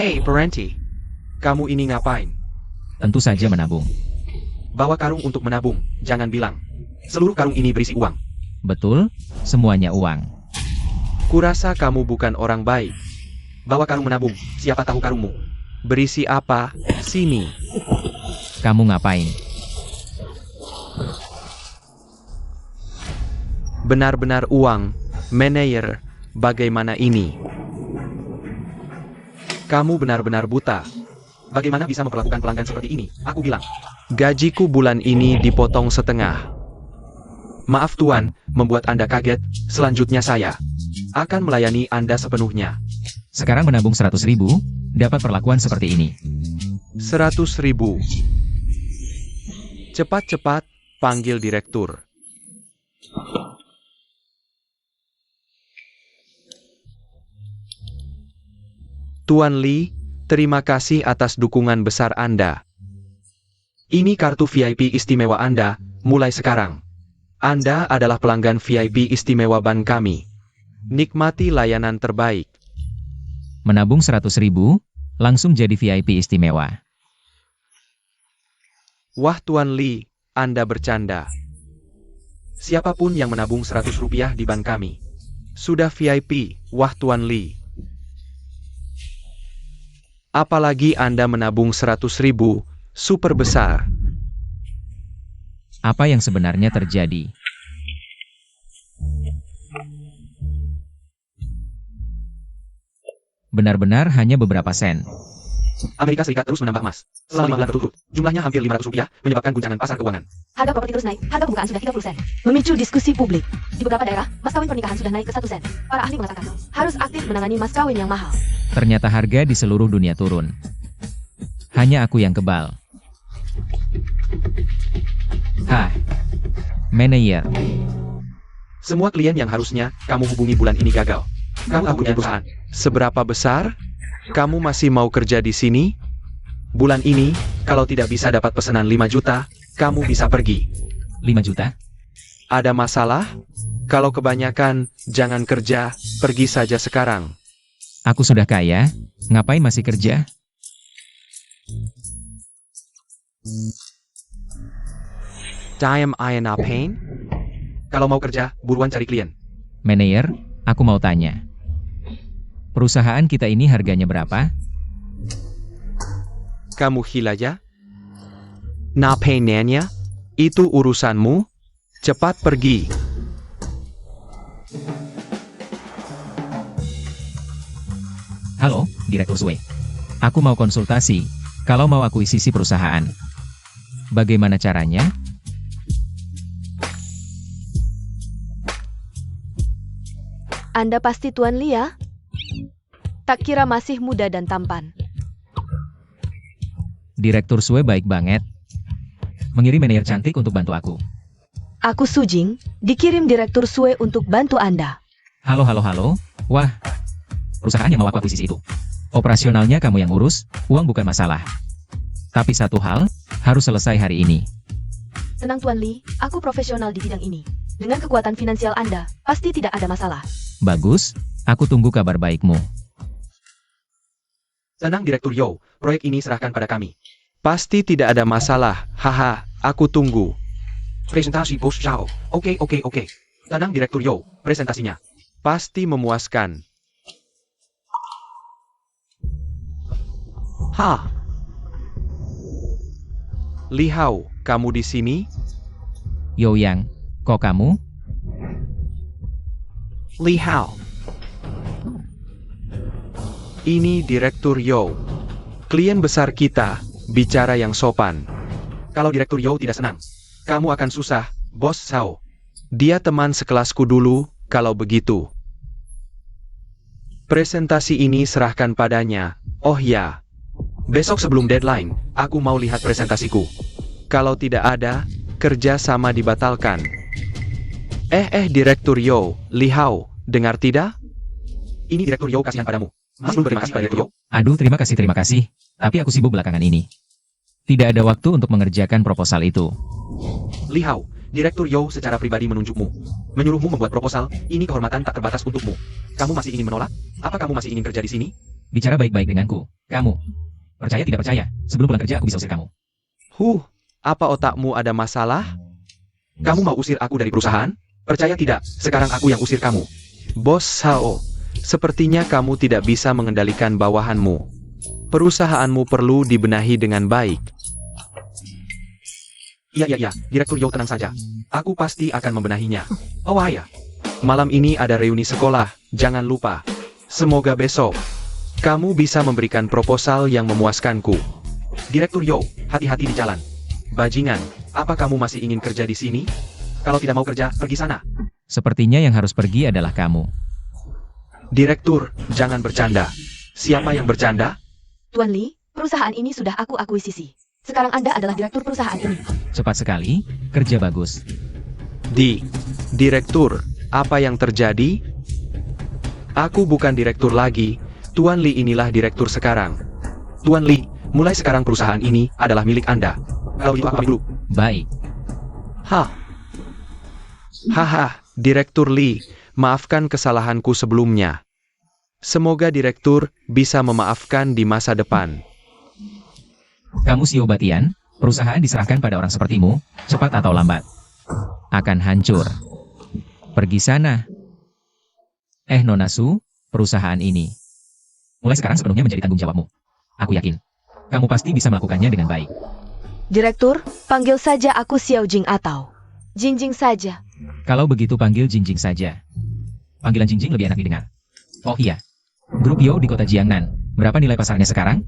Hey, Parenti. Kamu ini ngapain? Tentu saja menabung. Bawa karung untuk menabung, jangan bilang. Seluruh karung ini berisi uang. Betul, semuanya uang. Kurasa kamu bukan orang baik. Bawa karung menabung, siapa tahu karungmu berisi apa? Sini. Kamu ngapain? Benar-benar uang, manajer. Bagaimana ini? Kamu benar-benar buta. Bagaimana bisa memperlakukan pelanggan seperti ini? Aku bilang, gajiku bulan ini dipotong setengah. Maaf Tuan, membuat Anda kaget. Selanjutnya saya akan melayani Anda sepenuhnya. Sekarang menabung 100.000, dapat perlakuan seperti ini. 100.000. Cepat-cepat, panggil direktur. Tuan Lee, terima kasih atas dukungan besar Anda. Ini kartu VIP istimewa Anda, mulai sekarang. Anda adalah pelanggan VIP istimewa bank kami. Nikmati layanan terbaik. Menabung 100.000, langsung jadi VIP istimewa. Wah Tuan Lee, Anda bercanda. Siapapun yang menabung 100 rupiah di bank kami sudah VIP, wah Tuan Lee. Apalagi Anda menabung 100.000, super besar. Apa yang sebenarnya terjadi? Benar-benar hanya beberapa sen. Amerika Serikat terus menambah emas. Selama 5 bulan berturut-turut, jumlahnya hampir 500 rupiah, menyebabkan guncangan pasar keuangan. Harga properti terus naik, harga pembukaan sudah 30 sen. Memicu diskusi publik. Di beberapa daerah, mas kawin pernikahan sudah naik ke 1 sen. Para ahli mengatakan, harus aktif menangani mas kawin yang mahal. Ternyata harga di seluruh dunia turun. Hanya aku yang kebal. Hah, manajer. Semua klien yang harusnya kamu hubungi bulan ini gagal. Kamu punya perusahaan. Seberapa besar? Kamu masih mau kerja di sini? Bulan ini, kalau tidak bisa dapat pesanan 5 juta, kamu bisa pergi. 5 juta? Ada masalah? Kalau kebanyakan, jangan kerja, pergi saja sekarang. Aku sudah kaya, ngapain masih kerja? Time I am pain? Kalau mau kerja, buruan cari klien. Manajer, aku mau tanya. Perusahaan kita ini harganya berapa? Kamu hilaya? Napennya? Itu urusanmu? Cepat pergi. Halo, Direktur Sue. Aku mau konsultasi, kalau mau akuisisi perusahaan. Bagaimana caranya? Anda pasti Tuan Lee ya? Tak kira masih muda dan tampan. Direktur Sue baik banget. Mengirim manajer cantik untuk bantu aku. Aku Sujing, dikirim Direktur Sue untuk bantu Anda. Halo. Wah, perusahaan yang mau aku akuisisi itu. Operasionalnya kamu yang urus, uang bukan masalah. Tapi satu hal, harus selesai hari ini. Tenang Tuan Lee, aku profesional di bidang ini. Dengan kekuatan finansial Anda, pasti tidak ada masalah. Bagus, aku tunggu kabar baikmu. Tenang Direktur Yo, proyek ini serahkan pada kami. Pasti tidak ada masalah, haha, aku tunggu. Presentasi bos Zhao, oke. Tenang Direktur Yo, presentasinya pasti memuaskan. Li Hao, kamu di sini? Yo Yang, kok kamu? Li Hao. Ini Direktur Yo. Klien besar kita, bicara yang sopan. Kalau Direktur Yo tidak senang, kamu akan susah, Bos Zhao. Dia teman sekelasku dulu, kalau begitu. Presentasi ini serahkan padanya. Oh ya. Besok sebelum deadline, aku mau lihat presentasiku. Kalau tidak ada, kerja sama dibatalkan. Direktur Yo, Li Hao, dengar tidak? Ini Direktur Yo kasihan padamu. Mas belum berterima kasih pada Direktur Yo. Aduh, terima kasih. Tapi aku sibuk belakangan ini. Tidak ada waktu untuk mengerjakan proposal itu. Li Hao, Direktur Yo secara pribadi menunjukmu. Menyuruhmu membuat proposal, ini kehormatan tak terbatas untukmu. Kamu masih ingin menolak? Apa kamu masih ingin kerja di sini? Bicara baik-baik denganku. Kamu. Percaya tidak percaya, sebelum pulang kerja aku bisa usir kamu. Apa otakmu ada masalah? Kamu mau usir aku dari perusahaan? Percaya tidak, sekarang aku yang usir kamu. Bos Sao, sepertinya kamu tidak bisa mengendalikan bawahanmu. Perusahaanmu perlu dibenahi dengan baik. Iya, Direktur Yo tenang saja. Aku pasti akan membenahinya. Oh ya, malam ini ada reuni sekolah, jangan lupa. Semoga besok kamu bisa memberikan proposal yang memuaskanku. Direktur Yo, hati-hati di jalan. Bajingan, apa kamu masih ingin kerja di sini? Kalau tidak mau kerja, pergi sana. Sepertinya yang harus pergi adalah kamu. Direktur, jangan bercanda. Siapa yang bercanda? Tuan Lee, perusahaan ini sudah aku akuisisi. Sekarang Anda adalah direktur perusahaan ini. Cepat sekali, kerja bagus. Direktur, apa yang terjadi? Aku bukan direktur lagi. Tuan Lee inilah direktur sekarang. Tuan Lee, mulai sekarang perusahaan ini adalah milik Anda. Kalau itu apa dulu? Baik. Haha, Direktur Lee, maafkan kesalahanku sebelumnya. Semoga Direktur bisa memaafkan di masa depan. Kamu Xiao Batian, perusahaan diserahkan pada orang sepertimu, cepat atau lambat akan hancur. Pergi sana. Nona Su, perusahaan ini mulai sekarang sepenuhnya menjadi tanggung jawabmu. Aku yakin, kamu pasti bisa melakukannya dengan baik. Direktur, panggil saja aku Xiao Jing atau Jingjing saja. Kalau begitu panggil Jingjing saja. Panggilan Jingjing lebih enak didengar. Oh iya, Grup Yo di kota Jiangnan, berapa nilai pasarnya sekarang?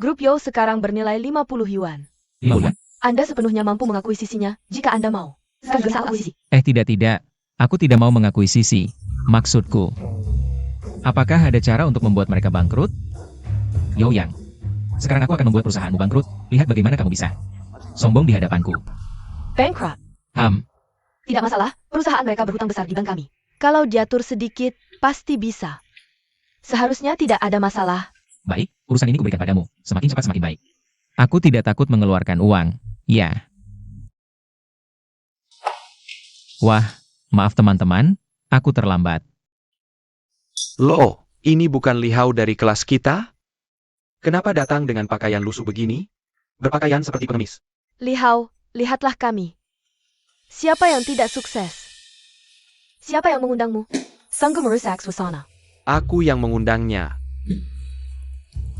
Grup Yo sekarang bernilai 50 yuan. 5 bulan? Anda sepenuhnya mampu mengakuisisinya, jika Anda mau. Sekarang bisa akuisisi. Tidak. Aku tidak mau mengakuisisi. Maksudku, apakah ada cara untuk membuat mereka bangkrut? Yo Yang, sekarang aku akan membuat perusahaanmu bangkrut. Lihat bagaimana kamu bisa sombong di hadapanku. Bankrupt. Tidak masalah, perusahaan mereka berhutang besar di bank kami. Kalau diatur sedikit, pasti bisa. Seharusnya tidak ada masalah. Baik, urusan ini kuberikan padamu. Semakin cepat semakin baik. Aku tidak takut mengeluarkan uang. Ya. Wah, maaf teman-teman, aku terlambat. Loh, ini bukan Lihau dari kelas kita? Kenapa datang dengan pakaian lusuh begini? Berpakaian seperti pengemis. Lihau, lihatlah kami. Siapa yang tidak sukses? Siapa yang mengundangmu? Sanggu merusak suasana. Aku yang mengundangnya.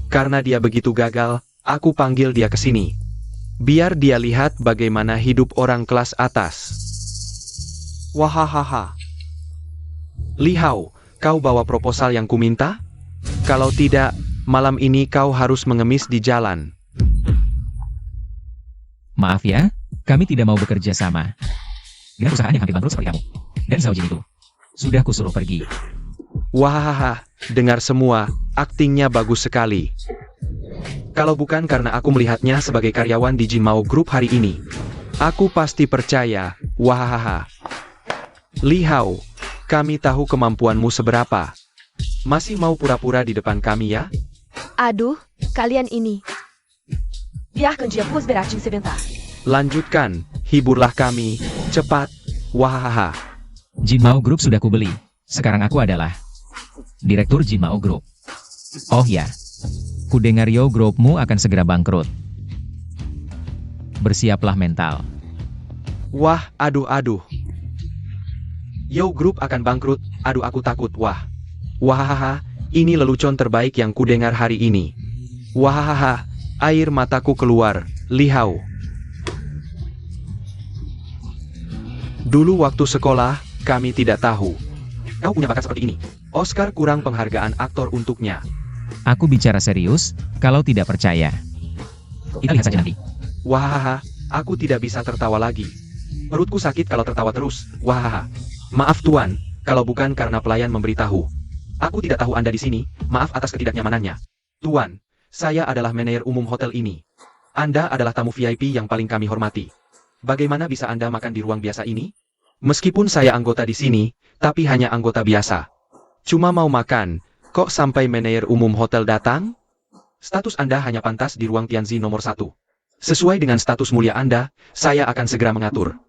Karena dia begitu gagal, aku panggil dia ke sini. Biar dia lihat bagaimana hidup orang kelas atas. Wahahaha. Lihau, kau bawa proposal yang kuminta? Kalau tidak, malam ini kau harus mengemis di jalan. Maaf ya, kami tidak mau bekerja sama dengan perusahaan yang hampir bangkrut seperti kamu. Dan Zhao Jin itu sudah kusuruh pergi. Wahahaha, dengar semua, aktingnya bagus sekali. Kalau bukan karena aku melihatnya sebagai karyawan di Jinmao Group hari ini, aku pasti percaya. Wahahaha. Lihau, kami tahu kemampuanmu seberapa. Masih mau pura-pura di depan kami ya? Aduh, kalian ini. Biarkan dia pus beracun sebentar. Lanjutkan, hiburlah kami, cepat. Wahahaha. Jinmao Group sudah kubeli. Sekarang aku adalah Direktur Jinmao Group. Oh ya, kudengar Yo Groupmu akan segera bangkrut. Bersiaplah mental. Wah, aduh. Yo Group akan bangkrut, aduh aku takut, wah. Wahahaha, ini lelucon terbaik yang kudengar hari ini. Wahahaha, air mataku keluar, Lihau. Dulu waktu sekolah, kami tidak tahu. Kau punya bakat seperti ini. Oscar kurang penghargaan aktor untuknya. Aku bicara serius, kalau tidak percaya. Kita lihat saja nanti. Wahahaha, aku tidak bisa tertawa lagi. Perutku sakit kalau tertawa terus, wahahaha. Maaf Tuan, kalau bukan karena pelayan memberitahu. Aku tidak tahu Anda di sini, maaf atas ketidaknyamanannya. Tuan, saya adalah manajer umum hotel ini. Anda adalah tamu VIP yang paling kami hormati. Bagaimana bisa Anda makan di ruang biasa ini? Meskipun saya anggota di sini, tapi hanya anggota biasa. Cuma mau makan, kok sampai manajer umum hotel datang? Status Anda hanya pantas di ruang Tianzi nomor 1. Sesuai dengan status mulia Anda, saya akan segera mengatur.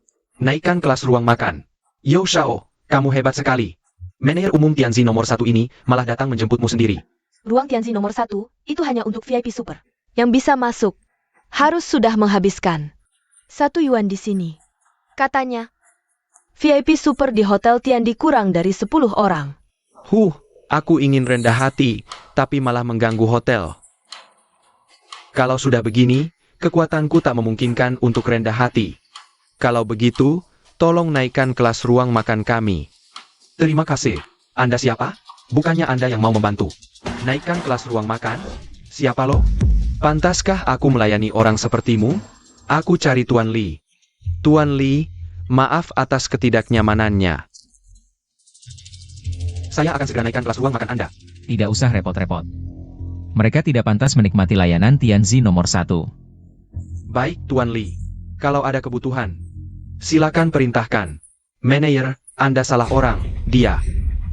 Naikkan kelas ruang makan. Yo Shao, kamu hebat sekali. Manajer umum Tianzi nomor 1 ini malah datang menjemputmu sendiri. ruang Tianzi nomor 1, itu hanya untuk VIP super. Yang bisa masuk, harus sudah menghabiskan 1 yuan di sini. Katanya, VIP super di Hotel Tiandi kurang dari 10 orang. Aku ingin rendah hati, tapi malah mengganggu hotel. Kalau sudah begini, kekuatanku tak memungkinkan untuk rendah hati. Kalau begitu, tolong naikkan kelas ruang makan kami. Terima kasih. Anda siapa? Bukannya Anda yang mau membantu. Naikkan kelas ruang makan? Siapa lo? Pantaskah aku melayani orang sepertimu? Aku cari Tuan Li. Tuan Li, maaf atas ketidaknyamanannya. Saya akan segera naikkan kelas ruang makan Anda. Tidak usah repot-repot. Mereka tidak pantas menikmati layanan Tianzi nomor 1. Baik, Tuan Li. Kalau ada kebutuhan, silakan perintahkan. Manajer, Anda salah orang, dia.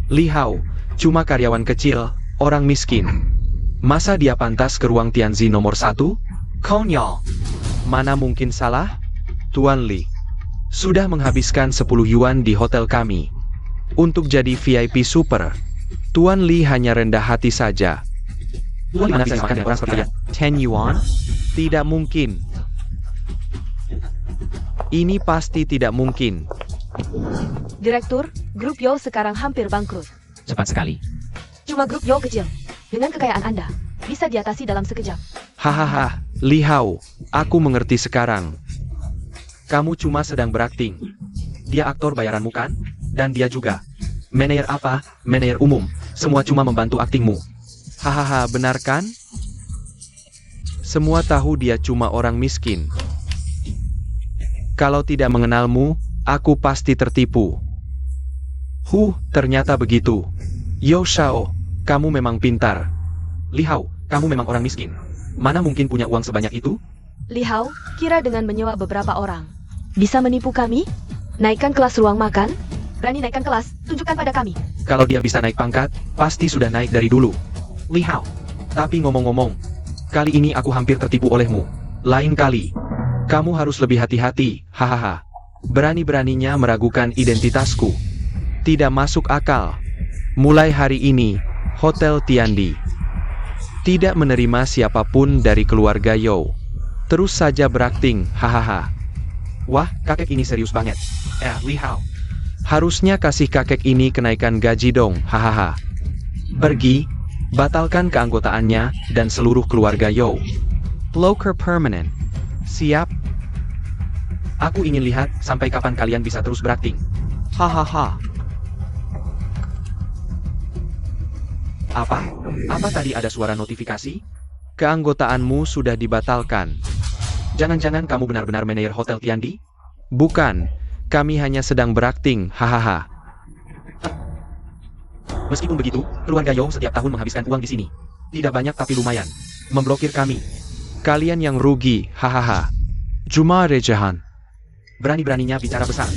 Li Hao, cuma karyawan kecil, orang miskin. Masa dia pantas ke ruang Tianzi nomor 1? Konyol. Mana mungkin salah? Tuan Li sudah menghabiskan 10 yuan di hotel kami. Untuk jadi VIP super, Tuan Li hanya rendah hati saja. Tuan Li mana bisa makan dengan orang seperti kalian? 10 yuan? Tidak mungkin. Ini pasti tidak mungkin. Direktur, grup Yo sekarang hampir bangkrut. Cepat sekali. Cuma grup Yo kecil. Dengan kekayaan Anda, bisa diatasi dalam sekejap. Hahaha, Li Hao, aku mengerti sekarang. Kamu cuma sedang berakting. Dia aktor bayaranmu kan? Dan dia juga. Manajer apa? Manajer umum. Semua cuma membantu aktingmu. Hahaha, benar kan? Semua tahu dia cuma orang miskin. Kalau tidak mengenalmu, aku pasti tertipu. Ternyata begitu. Yo Shao, kamu memang pintar. Li Hao, kamu memang orang miskin. Mana mungkin punya uang sebanyak itu? Li Hao, kira dengan menyewa beberapa orang, bisa menipu kami? Naikkan kelas ruang makan? Berani naikkan kelas, tunjukkan pada kami. Kalau dia bisa naik pangkat, pasti sudah naik dari dulu. Li Hao. Tapi ngomong-ngomong, kali ini aku hampir tertipu olehmu. Lain kali, kamu harus lebih hati-hati, hahaha. Berani-beraninya meragukan identitasku. Tidak masuk akal. Mulai hari ini, Hotel Tiandi tidak menerima siapapun dari keluarga Yo. Terus saja berakting, hahaha. Wah, kakek ini serius banget. Li Hao. Harusnya kasih kakek ini kenaikan gaji dong, hahaha. Pergi, batalkan keanggotaannya, dan seluruh keluarga Yo. Loker permanent. Siap? Aku ingin lihat sampai kapan kalian bisa terus berakting. Hahaha. Apa tadi ada suara notifikasi? Keanggotaanmu sudah dibatalkan. Jangan-jangan kamu benar-benar manajer Hotel Tiandi? Bukan, kami hanya sedang berakting, hahaha. Meskipun begitu, keluarga Yo setiap tahun menghabiskan uang di sini. Tidak banyak tapi lumayan. Memblokir kami. Kalian yang rugi, hahaha. Cuma rejahan. Berani-beraninya bicara besar.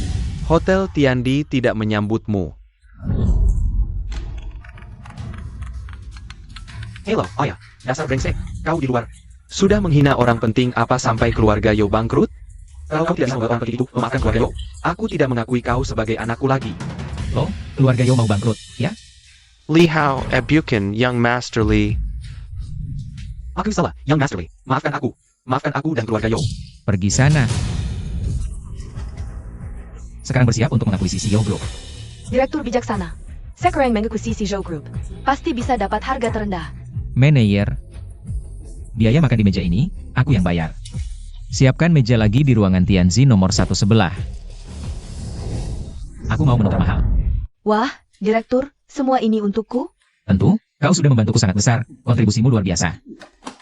Hotel Tiandi tidak menyambutmu. Halo, Ayah, dasar brengsek, kau di luar. Sudah menghina orang penting apa sampai keluarga Yo bangkrut? Kalau kau tidak bisa membuat orang penting itu memaafkan keluarga Yo, aku tidak mengakui kau sebagai anakku lagi. Loh, keluarga Yo mau bangkrut, ya? Li Hao, Ebukin, Young Master Li. Aku salah, Young Master Li. Maafkan aku. Maafkan aku dan keluarga Yo. Pergi sana. Sekarang bersiap untuk mengakuisisi Yo Group. Direktur bijaksana, sekarang mengakuisisi Yo Group. Pasti bisa dapat harga terendah. Manajer. Biaya makan di meja ini, aku yang bayar. Siapkan meja lagi di ruangan Tianzi nomor 1 sebelah. Aku mau menukar mahal. Wah, Direktur, semua ini untukku? Tentu, kau sudah membantuku sangat besar. Kontribusimu luar biasa.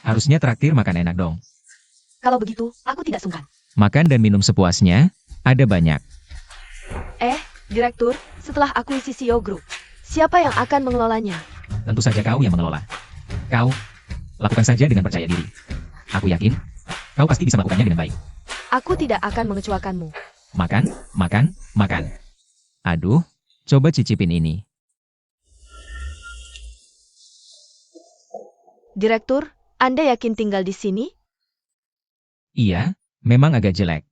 Harusnya traktir makan enak dong. Kalau begitu, aku tidak sungkan. Makan dan minum sepuasnya, ada banyak. Direktur, setelah akuisisi Yo Group, siapa yang akan mengelolanya? Tentu saja kau yang mengelola. Kau, lakukan saja dengan percaya diri. Aku yakin, kau pasti bisa melakukannya dengan baik. Aku tidak akan mengecewakanmu. Makan, makan, makan. Aduh, coba cicipin ini. Direktur, Anda yakin tinggal di sini? Iya, memang agak jelek.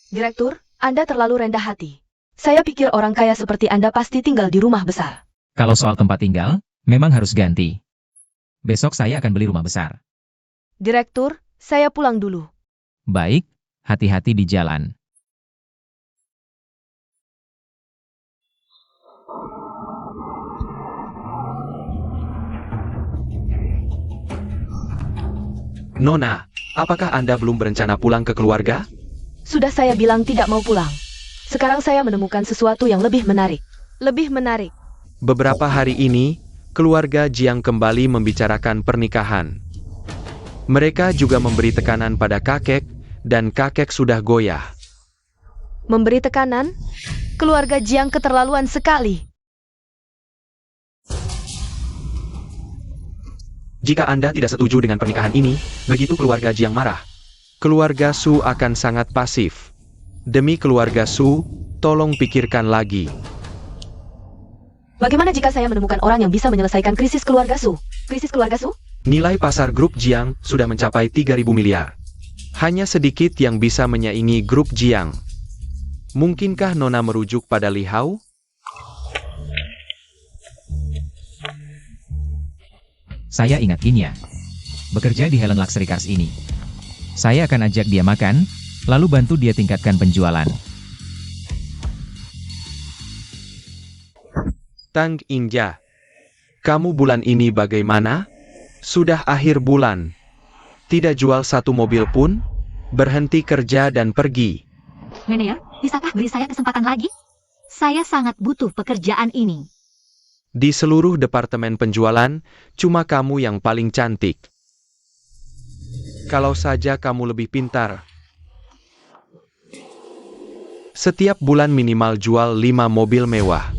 Direktur, Anda terlalu rendah hati. Saya pikir orang kaya seperti Anda pasti tinggal di rumah besar. Kalau soal tempat tinggal, memang harus ganti. Besok saya akan beli rumah besar. Direktur, saya pulang dulu. Baik, hati-hati di jalan. Nona, apakah Anda belum berencana pulang ke keluarga? Sudah saya bilang tidak mau pulang. Sekarang saya menemukan sesuatu yang lebih menarik. Lebih menarik. Beberapa hari ini, keluarga Jiang kembali membicarakan pernikahan. Mereka juga memberi tekanan pada kakek, dan kakek sudah goyah. Memberi tekanan? Keluarga Jiang keterlaluan sekali. Jika Anda tidak setuju dengan pernikahan ini, begitu keluarga Jiang marah. Keluarga Su akan sangat pasif. Demi keluarga Su, tolong pikirkan lagi. Bagaimana jika saya menemukan orang yang bisa menyelesaikan krisis keluarga Su? Krisis keluarga Su? Nilai pasar grup Jiang sudah mencapai 3.000 miliar. Hanya sedikit yang bisa menyaingi grup Jiang. Mungkinkah Nona merujuk pada Li Hao? Saya ingat Kinya. Bekerja di Helen Luxury Cars ini. Saya akan ajak dia makan, lalu bantu dia tingkatkan penjualan. Tang Inja, kamu bulan ini bagaimana? Sudah akhir bulan. Tidak jual satu mobil pun? Berhenti kerja dan pergi. Manajer, bisakah beri saya kesempatan lagi? Saya sangat butuh pekerjaan ini. Di seluruh departemen penjualan, cuma kamu yang paling cantik. Kalau saja kamu lebih pintar. Setiap bulan minimal jual 5 mobil mewah.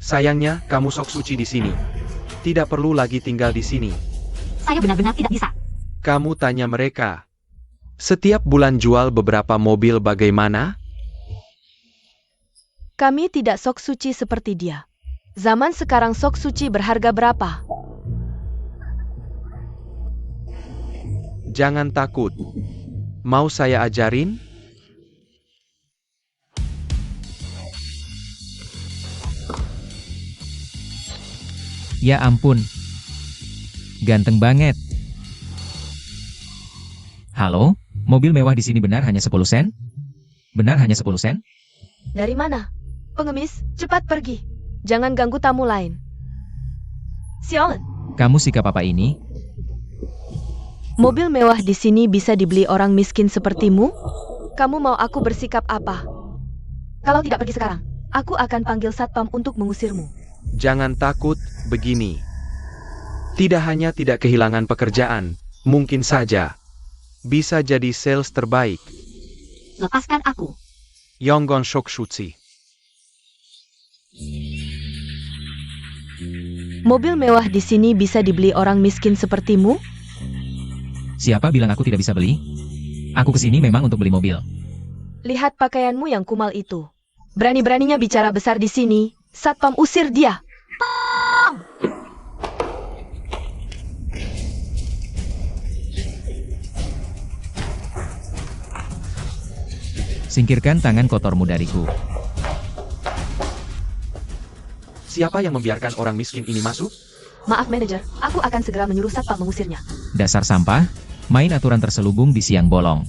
Sayangnya, kamu sok suci di sini. Tidak perlu lagi tinggal di sini. Saya benar-benar tidak bisa. Kamu tanya mereka. Setiap bulan jual beberapa mobil bagaimana? Kami tidak sok suci seperti dia. Zaman sekarang sok suci berharga berapa? Jangan takut. Mau saya ajarin? Ya ampun. Ganteng banget. Halo, mobil mewah di sini benar hanya 10 sen? Benar hanya 10 sen? Dari mana? Pengemis, cepat pergi. Jangan ganggu tamu lain. Sion, Kamu sikap apa ini? mobil mewah di sini bisa dibeli orang miskin sepertimu? Kamu mau aku bersikap apa? Kalau tidak pergi sekarang, aku akan panggil satpam untuk mengusirmu. Jangan takut, begini. Tidak hanya tidak kehilangan pekerjaan, mungkin saja bisa jadi sales terbaik. Lepaskan aku. Yonggon Shokshutsi. Mobil mewah di sini bisa dibeli orang miskin sepertimu? Siapa bilang aku tidak bisa beli? Aku kesini memang untuk beli mobil. Lihat pakaianmu yang kumal itu. Berani-beraninya bicara besar di sini. Satpam usir dia. Singkirkan tangan kotormu dariku. Siapa yang membiarkan orang miskin ini masuk? Maaf manajer, aku akan segera menyuruh satpam mengusirnya. Dasar sampah, main aturan terselubung di siang bolong.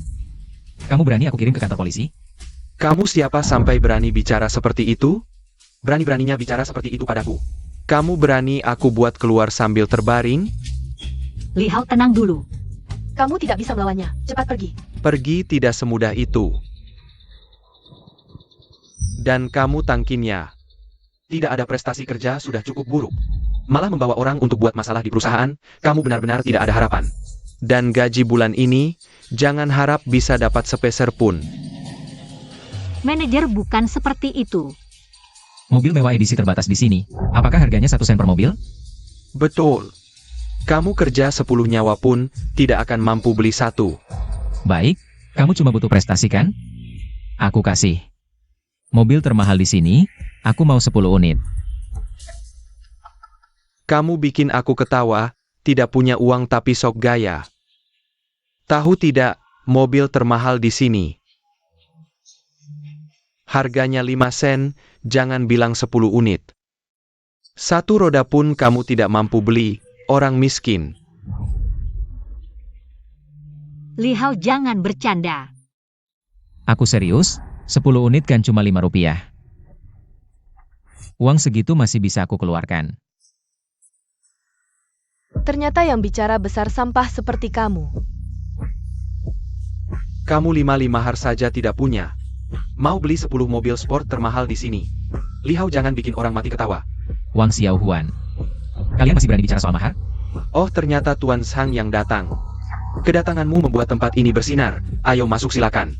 Kamu berani aku kirim ke kantor polisi? Kamu siapa sampai berani bicara seperti itu? Berani-beraninya bicara seperti itu padaku. Kamu berani aku buat keluar sambil terbaring? Li Hao, tenang dulu. Kamu tidak bisa melawannya. Cepat pergi. Pergi tidak semudah itu. Dan kamu tangkinnya. Tidak ada prestasi kerja sudah cukup buruk. Malah membawa orang untuk buat masalah di perusahaan, kamu benar-benar tidak ada harapan. Dan gaji bulan ini, jangan harap bisa dapat sepeser pun. Manajer bukan seperti itu. Mobil mewah edisi terbatas di sini. Apakah harganya 1 sen per mobil? Betul. Kamu kerja 10 nyawa pun, tidak akan mampu beli satu. Baik, kamu cuma butuh prestasi kan? Aku kasih. Mobil termahal di sini, aku mau 10 unit. Kamu bikin aku ketawa, tidak punya uang tapi sok gaya. Tahu tidak, mobil termahal di sini. Harganya 5 sen, jangan bilang 10 unit. Satu roda pun kamu tidak mampu beli, orang miskin. Li Hao jangan bercanda. Aku serius, 10 unit kan cuma 5 rupiah. Uang segitu masih bisa aku keluarkan. Ternyata yang bicara besar sampah seperti kamu. Kamu 5 mahar saja tidak punya. Mau beli 10 mobil sport termahal di sini. Li Hao jangan bikin orang mati ketawa. Wang Xiao Huan. Kalian masih berani bicara soal mahar? Oh, ternyata Tuan Zhang yang datang. Kedatanganmu membuat tempat ini bersinar. Ayo masuk silakan.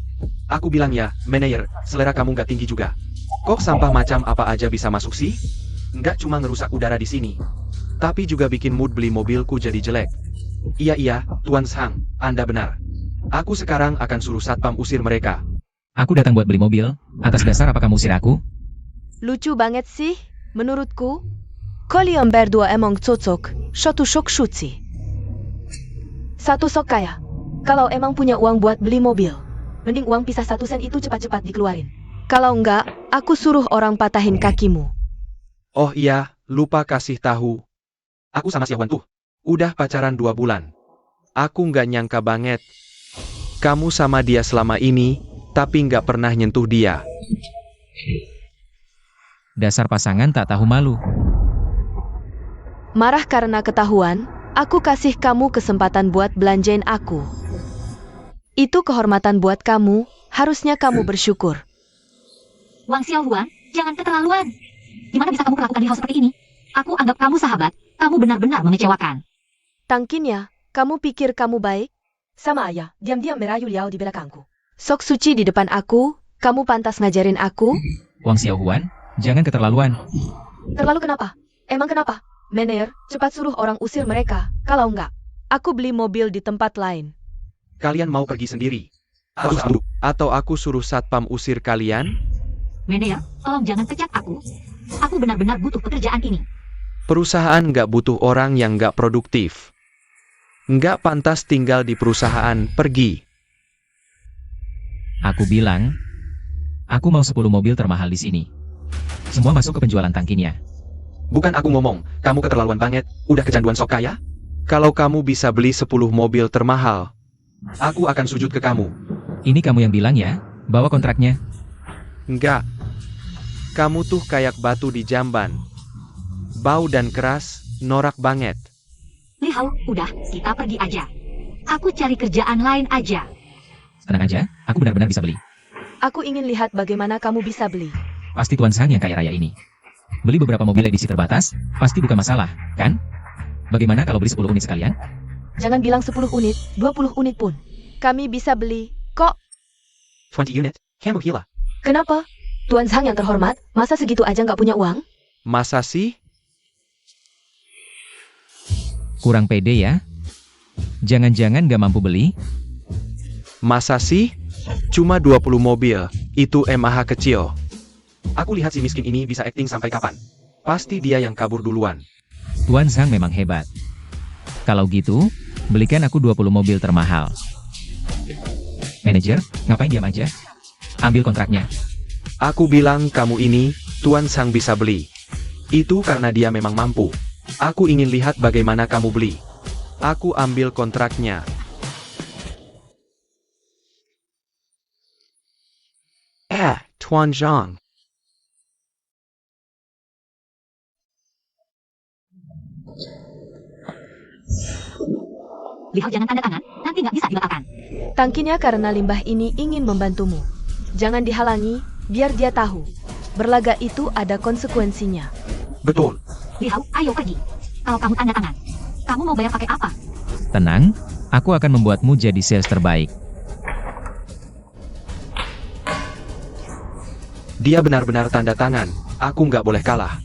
Aku bilang ya, manajer, selera kamu nggak tinggi juga. Kok sampah macam apa aja bisa masuk sih? Nggak cuma ngerusak udara di sini, tapi juga bikin mood beli mobilku jadi jelek. Iya, Tuan Zhang, Anda benar. Aku sekarang akan suruh satpam usir mereka. Aku datang buat beli mobil, atas dasar apa kamu usir aku? Lucu banget sih, menurutku. Kalian berdua emang cocok, satu sok syuci. Satu sok kaya. Kalau emang punya uang buat beli mobil, mending uang pisah 1 sen itu cepat-cepat dikeluarin. Kalau enggak, aku suruh orang patahin kakimu. Oh iya, lupa kasih tahu. Aku sama Xiaowan tuh, udah pacaran 2 bulan. Aku nggak nyangka banget. Kamu sama dia selama ini, tapi nggak pernah nyentuh dia. Dasar pasangan tak tahu malu. Marah karena ketahuan, aku kasih kamu kesempatan buat belanjain aku. Itu kehormatan buat kamu, harusnya kamu bersyukur. Wang Xiaohuan, jangan keterlaluan. Gimana bisa kamu perlakukan Li Hao seperti ini? Aku anggap kamu sahabat, kamu benar-benar mengecewakan. Tangkin ya, kamu pikir kamu baik? Sama ayah, diam-diam merayu Liao di belakangku. Sok suci di depan aku, kamu pantas ngajarin aku? Wang Xiao Huan, jangan keterlaluan. Terlalu kenapa? Emang kenapa? Manajer, cepat suruh orang usir mereka, kalau enggak, aku beli mobil di tempat lain. Kalian mau pergi sendiri? Atau aku suruh satpam usir kalian? Manajer, tolong jangan pecat aku. Aku benar-benar butuh pekerjaan ini. Perusahaan nggak butuh orang yang nggak produktif. Nggak pantas tinggal di perusahaan, pergi. Aku bilang, aku mau 10 mobil termahal di sini. Semua masuk ke penjualan tangkinya. Bukan aku ngomong, kamu keterlaluan banget, udah kecanduan sok kaya? Kalau kamu bisa beli 10 mobil termahal, aku akan sujud ke kamu. Ini kamu yang bilang ya, bawa kontraknya. Enggak. Kamu tuh kayak batu di jamban. Bau dan keras, norak banget. Li Hao, udah, kita pergi aja. Aku cari kerjaan lain aja. Tenang aja, aku benar-benar bisa beli. Aku ingin lihat bagaimana kamu bisa beli. Pasti Tuan Zhang yang kaya raya ini. Beli beberapa mobil edisi terbatas, pasti bukan masalah, kan? Bagaimana kalau beli 10 unit sekalian? Jangan bilang 10 unit, 20 unit pun. Kami bisa beli, kok. 20 unit, kamu gila. Kenapa? Tuan Zhang yang terhormat, masa segitu aja nggak punya uang? Masa sih? Kurang pede ya? Jangan-jangan gak mampu beli? Masa sih? Cuma 20 mobil, itu MAH kecil. Aku lihat si miskin ini bisa acting sampai kapan. Pasti dia yang kabur duluan. Tuan Zhang memang hebat. Kalau gitu, belikan aku 20 mobil termahal. Manajer, ngapain diam aja? Ambil kontraknya. Aku bilang kamu ini, Tuan Zhang bisa beli. Itu karena dia memang mampu. Aku ingin lihat bagaimana kamu beli. Aku ambil kontraknya. Tuan Zhang. Li Hao jangan tanda tangan, nanti nggak bisa dibatalkan. Tangkinya karena limbah ini ingin membantumu. Jangan dihalangi, biar dia tahu. Berlaga itu ada konsekuensinya. Betul. Li Hao, ayo pergi. Kalau kamu tanda tangan, kamu mau bayar pakai apa? Tenang, aku akan membuatmu jadi sales terbaik. Dia benar-benar tanda tangan. Aku nggak boleh kalah.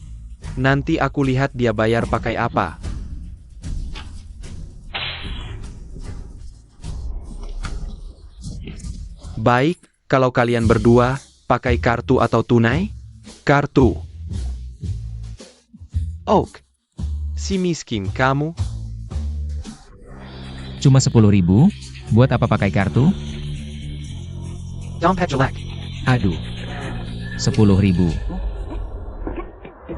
Nanti aku lihat dia bayar pakai apa. Baik, kalau kalian berdua pakai kartu atau tunai? Kartu. Oak, si miskin kamu. Cuma 10.000, buat apa pakai kartu? Dompet jelek. Aduh, 10.000.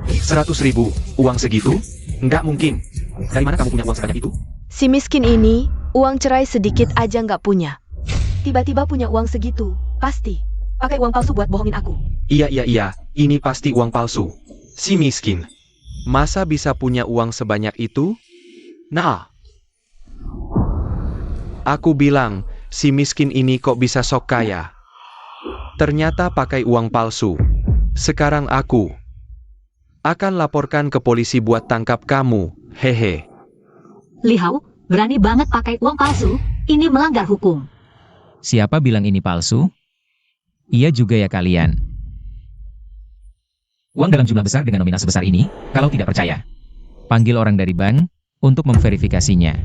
100.000, uang segitu? Nggak mungkin. Dari mana kamu punya uang sebanyak itu? Si miskin ini, uang cerai sedikit aja nggak punya. Tiba-tiba punya uang segitu, pasti. Pakai uang palsu buat bohongin aku. Iya, ini pasti uang palsu. Si miskin. Masa bisa punya uang sebanyak itu? Nah. Aku bilang, si miskin ini kok bisa sok kaya. Ternyata pakai uang palsu. Sekarang aku akan laporkan ke polisi buat tangkap kamu, hehe. Li Hao, berani banget pakai uang palsu. Ini melanggar hukum. Siapa bilang ini palsu? Iya juga ya kalian. Uang dalam jumlah besar dengan nominal sebesar ini, kalau tidak percaya, panggil orang dari bank untuk memverifikasinya.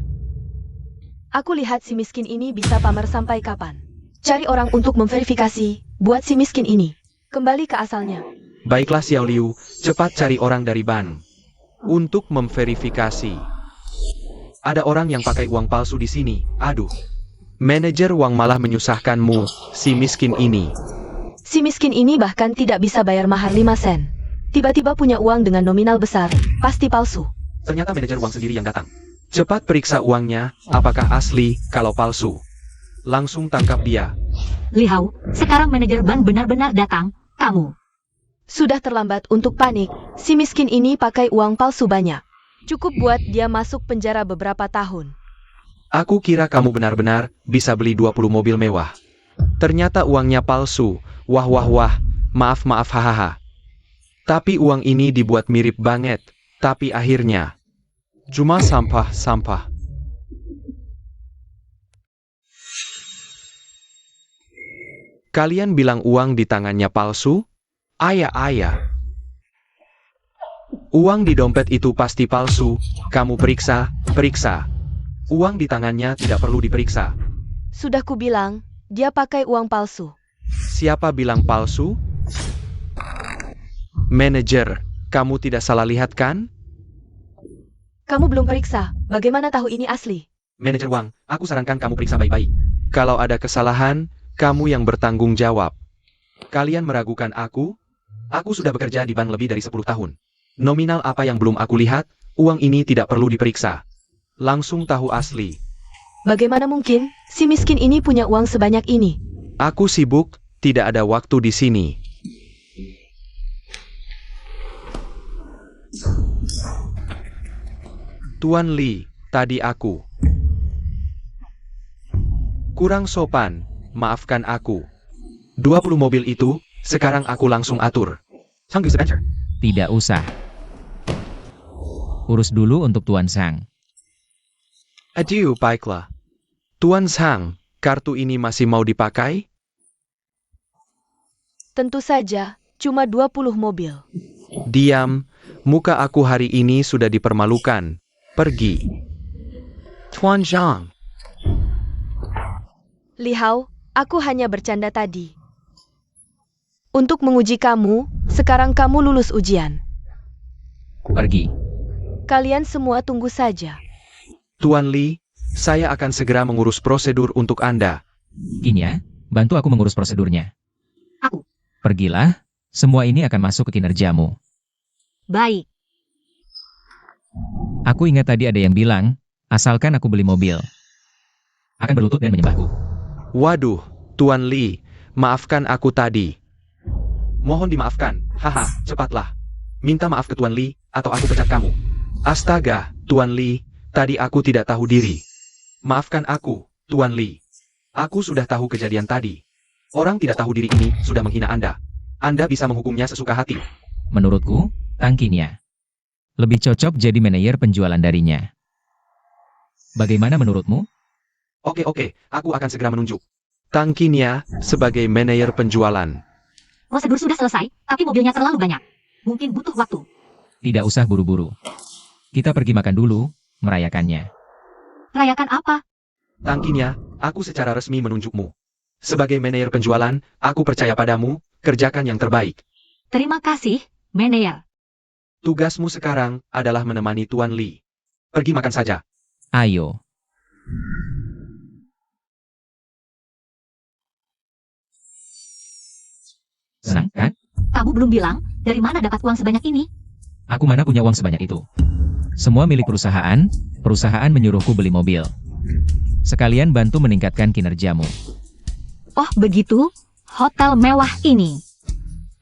Aku lihat si miskin ini bisa pamer sampai kapan. Cari orang untuk memverifikasi, buat si miskin ini. Kembali ke asalnya. Baiklah Xiao Liu, cepat cari orang dari bank untuk memverifikasi. Ada orang yang pakai uang palsu di sini. Aduh. Manajer uang malah menyusahkanmu, si miskin ini. Si miskin ini bahkan tidak bisa bayar mahar 5 sen. Tiba-tiba punya uang dengan nominal besar, pasti palsu. Ternyata manajer uang sendiri yang datang. Cepat periksa uangnya, apakah asli, kalau palsu. Langsung tangkap dia. Li Hao, sekarang manajer bank benar-benar datang. Kamu. Sudah terlambat untuk panik, si miskin ini pakai uang palsu banyak. Cukup buat dia masuk penjara beberapa tahun. Aku kira kamu benar-benar bisa beli 20 mobil mewah. Ternyata uangnya palsu. Wah, maaf hahaha. Tapi uang ini dibuat mirip banget. Tapi akhirnya cuma sampah. Kalian bilang uang di tangannya palsu? Ayah. Uang di dompet itu pasti palsu. Kamu periksa. Uang di tangannya tidak perlu diperiksa. Sudah kubilang, dia pakai uang palsu. Siapa bilang palsu? Manajer, kamu tidak salah lihat kan? Kamu belum periksa, bagaimana tahu ini asli? Manajer uang, aku sarankan kamu periksa baik-baik. Kalau ada kesalahan, kamu yang bertanggung jawab. Kalian meragukan aku? Aku sudah bekerja di bank lebih dari 10 tahun. Nominal apa yang belum aku lihat, uang ini tidak perlu diperiksa. Langsung tahu asli. Bagaimana mungkin, si miskin ini punya uang sebanyak ini? Aku sibuk, tidak ada waktu di sini. Tuan Li, tadi aku kurang sopan, maafkan aku. 20 mobil itu, sekarang aku langsung atur. Tidak usah. Urus dulu untuk Tuan Sang. Adieu, baiklah. Tuan Sang, kartu ini masih mau dipakai? Tentu saja, cuma 20 mobil. Diam, muka aku hari ini sudah dipermalukan. Pergi. Tuan Zhang. Li Hao, aku hanya bercanda tadi. Untuk menguji kamu, sekarang kamu lulus ujian. Pergi. Kalian semua tunggu saja. Tuan Li, saya akan segera mengurus prosedur untuk Anda. Kinya, bantu aku mengurus prosedurnya. Aku. Pergilah, semua ini akan masuk ke kinerjamu. Baik. Aku ingat tadi ada yang bilang, asalkan aku beli mobil, akan berlutut dan menyembahku. Waduh, Tuan Li, maafkan aku tadi. Mohon dimaafkan, haha, cepatlah. Minta maaf ke Tuan Li, atau aku pecat kamu. Astaga, Tuan Li, tadi aku tidak tahu diri. Maafkan aku, Tuan Li. Aku sudah tahu kejadian tadi. Orang tidak tahu diri ini sudah menghina Anda. Anda bisa menghukumnya sesuka hati. Menurutku, Tang Qinya lebih cocok jadi manajer penjualan darinya. Bagaimana menurutmu? Oke, aku akan segera menunjuk Tang Qinya sebagai manajer penjualan. Prosedur sudah selesai, tapi mobilnya terlalu banyak. Mungkin butuh waktu. Tidak usah buru-buru. Kita pergi makan dulu, merayakannya. Rayakan apa? Tang Qinya, aku secara resmi menunjukmu. Sebagai manajer penjualan, aku percaya padamu, kerjakan yang terbaik. Terima kasih, manajer. Tugasmu sekarang adalah menemani Tuan Li. Pergi makan saja. Ayo. Senang kan? Kamu belum bilang, dari mana dapat uang sebanyak ini? Aku mana punya uang sebanyak itu. Semua milik perusahaan, perusahaan menyuruhku beli mobil. Sekalian bantu meningkatkan kinerjamu. Oh begitu? Hotel mewah ini.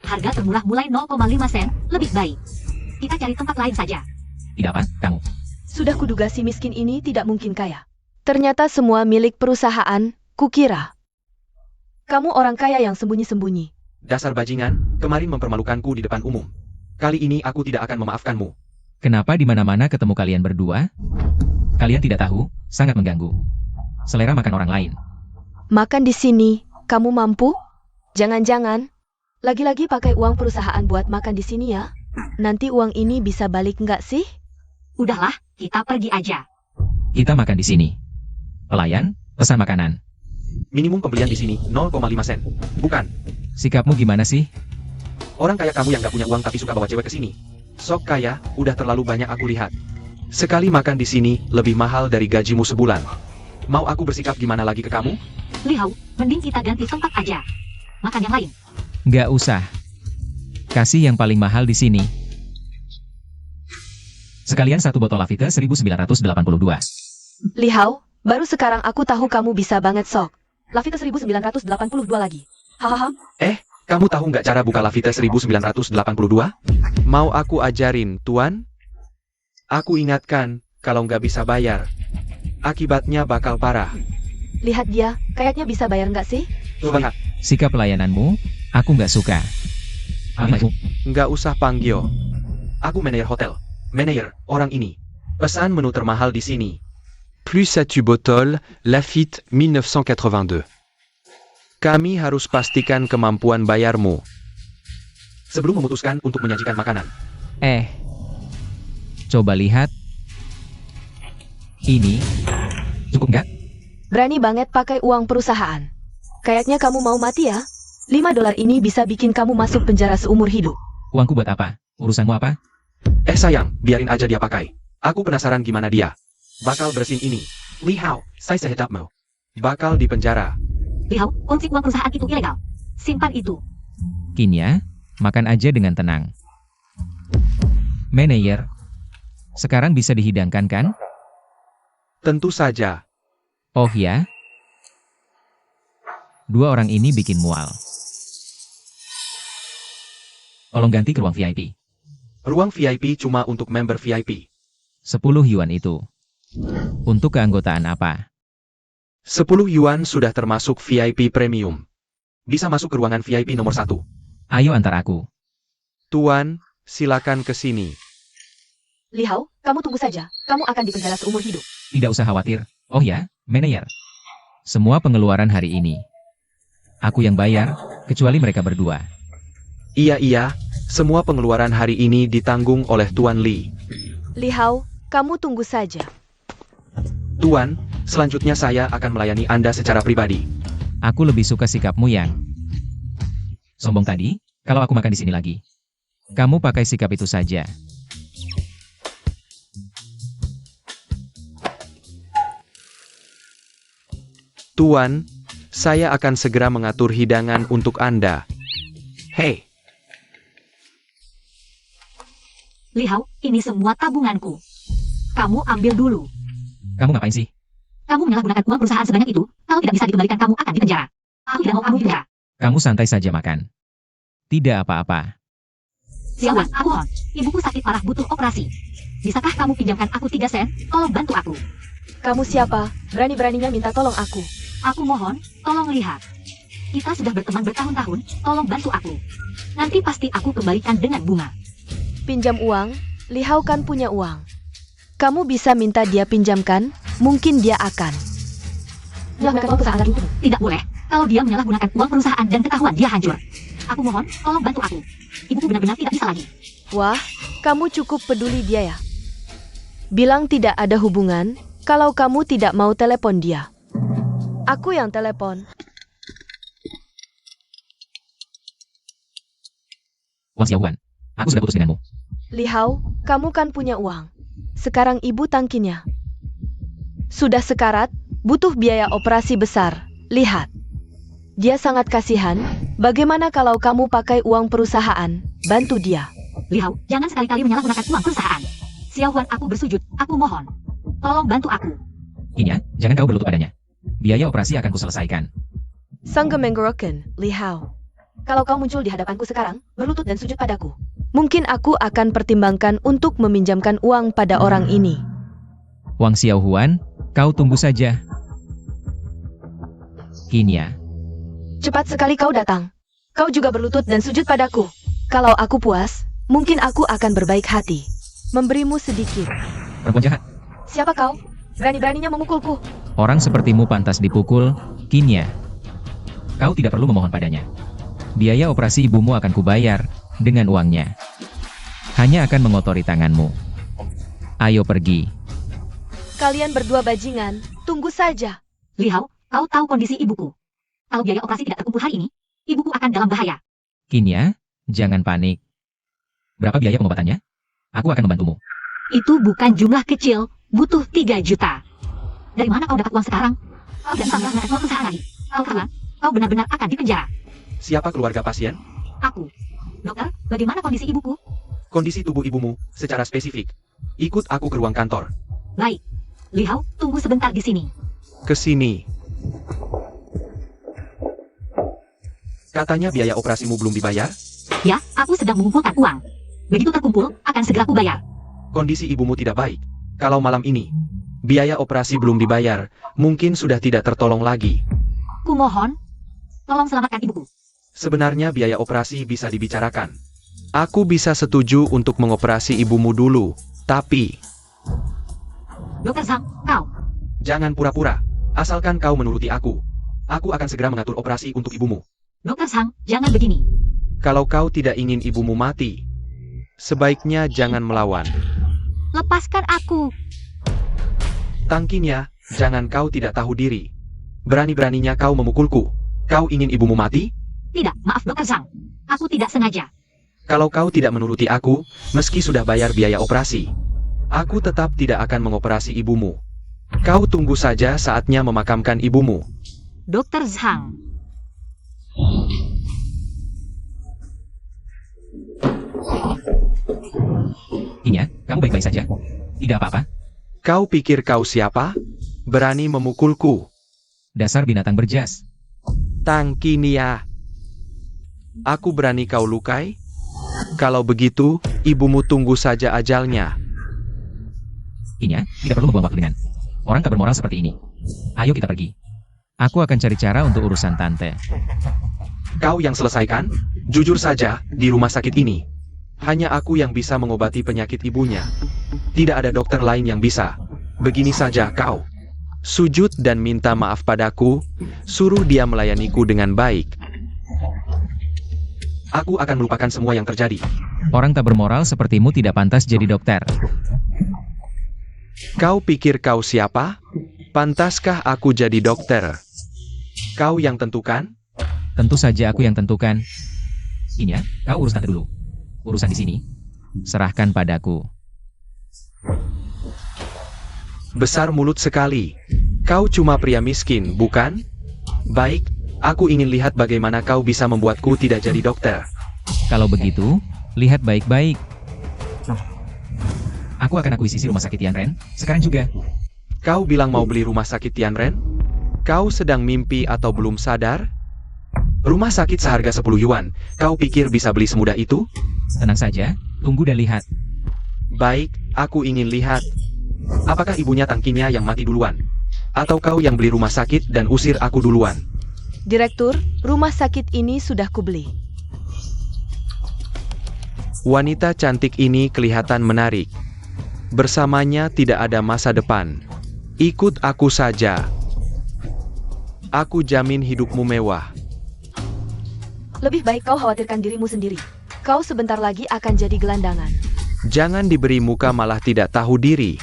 Harga termurah mulai 0,5 sen, lebih baik. Kita cari tempat lain saja. Tidak apa, kamu. Sudah kuduga si miskin ini tidak mungkin kaya. Ternyata semua milik perusahaan, kukira. Kamu orang kaya yang sembunyi-sembunyi. Dasar bajingan, kemarin mempermalukanku di depan umum. Kali ini aku tidak akan memaafkanmu. Kenapa di mana-mana ketemu kalian berdua? Kalian tidak tahu, sangat mengganggu. Selera makan orang lain. Makan di sini, kamu mampu? Jangan-jangan, lagi-lagi pakai uang perusahaan buat makan di sini ya? Nanti uang ini bisa balik nggak sih? Udahlah, kita pergi aja. Kita makan di sini. Pelayan, pesan makanan. Minimum pembelian di sini 0,5 sen. Bukan. Sikapmu gimana sih? Orang kaya kamu yang gak punya uang tapi suka bawa cewek ke sini. Sok kaya, udah terlalu banyak aku lihat. Sekali makan di sini lebih mahal dari gajimu sebulan. Mau aku bersikap gimana lagi ke kamu? Lihau, mending kita ganti tempat aja. Makan yang lain. Nggak usah. Kasih yang paling mahal di sini. Sekalian satu botol Lafite 1982. Lihau, baru sekarang aku tahu kamu bisa banget sok. Lafite 1982 lagi. Hahaha. Kamu tahu nggak cara buka Lafite 1982? Mau aku ajarin, Tuan? Aku ingatkan, kalau nggak bisa bayar, akibatnya bakal parah. Lihat dia, kayaknya bisa bayar nggak sih? Coba Sikap pelayananmu, aku nggak suka. nggak usah panggil. Aku manajer hotel. Manajer, orang ini. Pesan menu termahal di sini. Plus satu botol, Lafite 1982. Kami harus pastikan kemampuan bayarmu. Sebelum memutuskan untuk menyajikan makanan. Coba lihat. Ini, cukup nggak? Berani banget pakai uang perusahaan. Kayaknya kamu mau mati ya? $5 ini bisa bikin kamu masuk penjara seumur hidup. Uangku buat apa? Urusanmu apa? Sayang, biarin aja dia pakai. Aku penasaran gimana dia. Bakal bersin ini. Lihau, saya sehedapmu. Bakal di penjara. Lihau, kunci uang perusahaan itu ilegal. Simpan itu. Kinya, makan aja dengan tenang. Manajer, sekarang bisa dihidangkan kan? Tentu saja. Oh ya? Dua orang ini bikin mual. Tolong ganti ke ruang VIP. Ruang VIP cuma untuk member VIP. 10 yuan itu. Untuk keanggotaan apa? 10 yuan sudah termasuk VIP premium. Bisa masuk ke ruangan VIP nomor 1. Ayo antar aku. Tuan, silakan ke sini. Lihau, kamu tunggu saja. Kamu akan dipenjara seumur hidup. Tidak usah khawatir. Oh ya, manajer. Semua pengeluaran hari ini. Aku yang bayar, kecuali mereka berdua. Iya, semua pengeluaran hari ini ditanggung oleh Tuan Li. Lihau, kamu tunggu saja. Tuan, selanjutnya saya akan melayani Anda secara pribadi. Aku lebih suka sikapmu yang sombong tadi. Kalau aku makan di sini lagi, kamu pakai sikap itu saja. Tuan, saya akan segera mengatur hidangan untuk Anda. Hei, Lihau, ini semua tabunganku. Kamu ambil dulu. Kamu ngapain sih? Kamu menyalahgunakan uang perusahaan sebanyak itu. Kalau tidak bisa dikembalikan, kamu akan dipenjara. Aku tidak mau kamu dipenjara. Kamu santai saja makan. Tidak apa-apa. Xiaowan, aku mohon. Ibuku sakit parah butuh operasi. Bisakah kamu pinjamkan aku 3 sen? Tolong bantu aku. Kamu siapa? Berani-beraninya minta tolong aku. Aku mohon, tolong lihat. Kita sudah berteman bertahun-tahun, tolong bantu aku. Nanti pasti aku kembalikan dengan bunga. Pinjam uang? Lihau kan punya uang. Kamu bisa minta dia pinjamkan? Mungkin dia akan. Menyalahgunakan uang perusahaan lagi. Tidak boleh. Kalau dia menyalahgunakan uang perusahaan dan ketahuan, dia hancur. Aku mohon, tolong bantu aku. Ibuku benar-benar tidak bisa lagi. Wah, kamu cukup peduli dia ya. Bilang tidak ada hubungan, kalau kamu tidak mau telepon dia. Aku yang telepon. Wang Xiaowan, aku sudah putus denganmu. Lihau, kamu kan punya uang. Sekarang ibu tangkinya. Sudah sekarat, butuh biaya operasi besar. Lihat. Dia sangat kasihan. Bagaimana kalau kamu pakai uang perusahaan? Bantu dia. Liao, jangan sekali-kali menyalahgunakan uang perusahaan. Xiao Huan, aku bersujud, aku mohon. Tolong bantu aku. Kinya, jangan kau berlutut padanya. Biaya operasi akan kuselesaikan. Sang menggorokan, Li Hao. Kalau kau muncul di hadapanku sekarang, berlutut dan sujud padaku. Mungkin aku akan pertimbangkan untuk meminjamkan uang pada orang ini. Wang Xiao Huan, kau tunggu saja. Kinya, Cepat sekali kau datang. Kau juga berlutut dan sujud padaku. Kalau aku puas, mungkin aku akan berbaik hati. Memberimu sedikit. perempuan jahat. Siapa kau? Berani-beraninya memukulku. Orang sepertimu pantas dipukul, Kinya. Kau tidak perlu memohon padanya. Biaya operasi ibumu akan kubayar dengan uangnya. Hanya akan mengotori tanganmu. Ayo pergi. Kalian berdua bajingan, tunggu saja. Liao, kau tahu kondisi ibuku. Kalau biaya operasi tidak terkumpul hari ini, ibuku akan dalam bahaya. Kinya, jangan panik. Berapa biaya pengobatannya? Aku akan membantumu. Itu bukan jumlah kecil, butuh 3 juta. Dari mana kau dapat uang sekarang? Kau tidak bisa menggunakan uang perusahaan lagi. Kau keluar, kau benar-benar akan dipenjara. Siapa keluarga pasien? Aku. Dokter, bagaimana kondisi ibuku? Kondisi tubuh ibumu secara spesifik. Ikut aku ke ruang kantor. Baik. Liao, tunggu sebentar di sini. Ke sini. Katanya biaya operasimu belum dibayar? Ya, aku sedang mengumpulkan uang. Begitu terkumpul, akan segera kubayar. Kondisi ibumu tidak baik. Kalau malam ini, biaya operasi belum dibayar, mungkin sudah tidak tertolong lagi. Kumohon, tolong selamatkan ibuku. Sebenarnya biaya operasi bisa dibicarakan. Aku bisa setuju untuk mengoperasi ibumu dulu, tapi Dokter Zhang, kau. jangan pura-pura. Asalkan kau menuruti aku. Aku akan segera mengatur operasi untuk ibumu. Dokter Zhang, jangan begini. Kalau kau tidak ingin ibumu mati, sebaiknya jangan melawan. Lepaskan aku. Tangkinya, jangan kau tidak tahu diri. Berani-beraninya kau memukulku. Kau ingin ibumu mati? Tidak, maaf Dokter Zhang. Aku tidak sengaja. Kalau kau tidak menuruti aku, meski sudah bayar biaya operasi, aku tetap tidak akan mengoperasi ibumu. Kau tunggu saja saatnya memakamkan ibumu. Dokter Zhang. Kinya, kamu baik-baik saja. Tidak apa-apa. Kau pikir kau siapa? Berani memukulku. Dasar binatang berjas. Tangkinia. Aku berani kau lukai? Kalau begitu, ibumu tunggu saja ajalnya. Kinya, tidak perlu membuang waktu dengan orang tak bermoral seperti ini. Ayo kita pergi. Aku akan cari cara untuk urusan tante. Kau yang selesaikan? Jujur saja, di rumah sakit ini, hanya aku yang bisa mengobati penyakit ibunya. Tidak ada dokter lain yang bisa. Begini saja kau. Sujud dan minta maaf padaku, suruh dia melayaniku dengan baik. Aku akan melupakan semua yang terjadi. Orang tak bermoral sepertimu tidak pantas jadi dokter. Kau pikir kau siapa? Pantaskah aku jadi dokter? Kau yang tentukan? Tentu saja aku yang tentukan. Kinya, kau urus tante dulu. Urusan di sini, serahkan padaku. Besar mulut sekali. Kau cuma pria miskin, bukan? Baik, aku ingin lihat bagaimana kau bisa membuatku tidak jadi dokter. Kalau begitu, lihat baik-baik. Aku akan akuisisi rumah sakit Tianren, sekarang juga. Kau bilang mau beli rumah sakit Tianren? Kau sedang mimpi atau belum sadar? Rumah sakit seharga 10 yuan, kau pikir bisa beli semudah itu? Tenang saja, tunggu dan lihat. Baik, aku ingin lihat. Apakah ibunya Tangkinya yang mati duluan? Atau kau yang beli rumah sakit dan usir aku duluan? Direktur, rumah sakit ini sudah kubeli. Wanita cantik ini kelihatan menarik. Bersamanya tidak ada masa depan. Ikut aku saja. Aku jamin hidupmu mewah. Lebih baik kau khawatirkan dirimu sendiri. Kau sebentar lagi akan jadi gelandangan. Jangan diberi muka malah tidak tahu diri.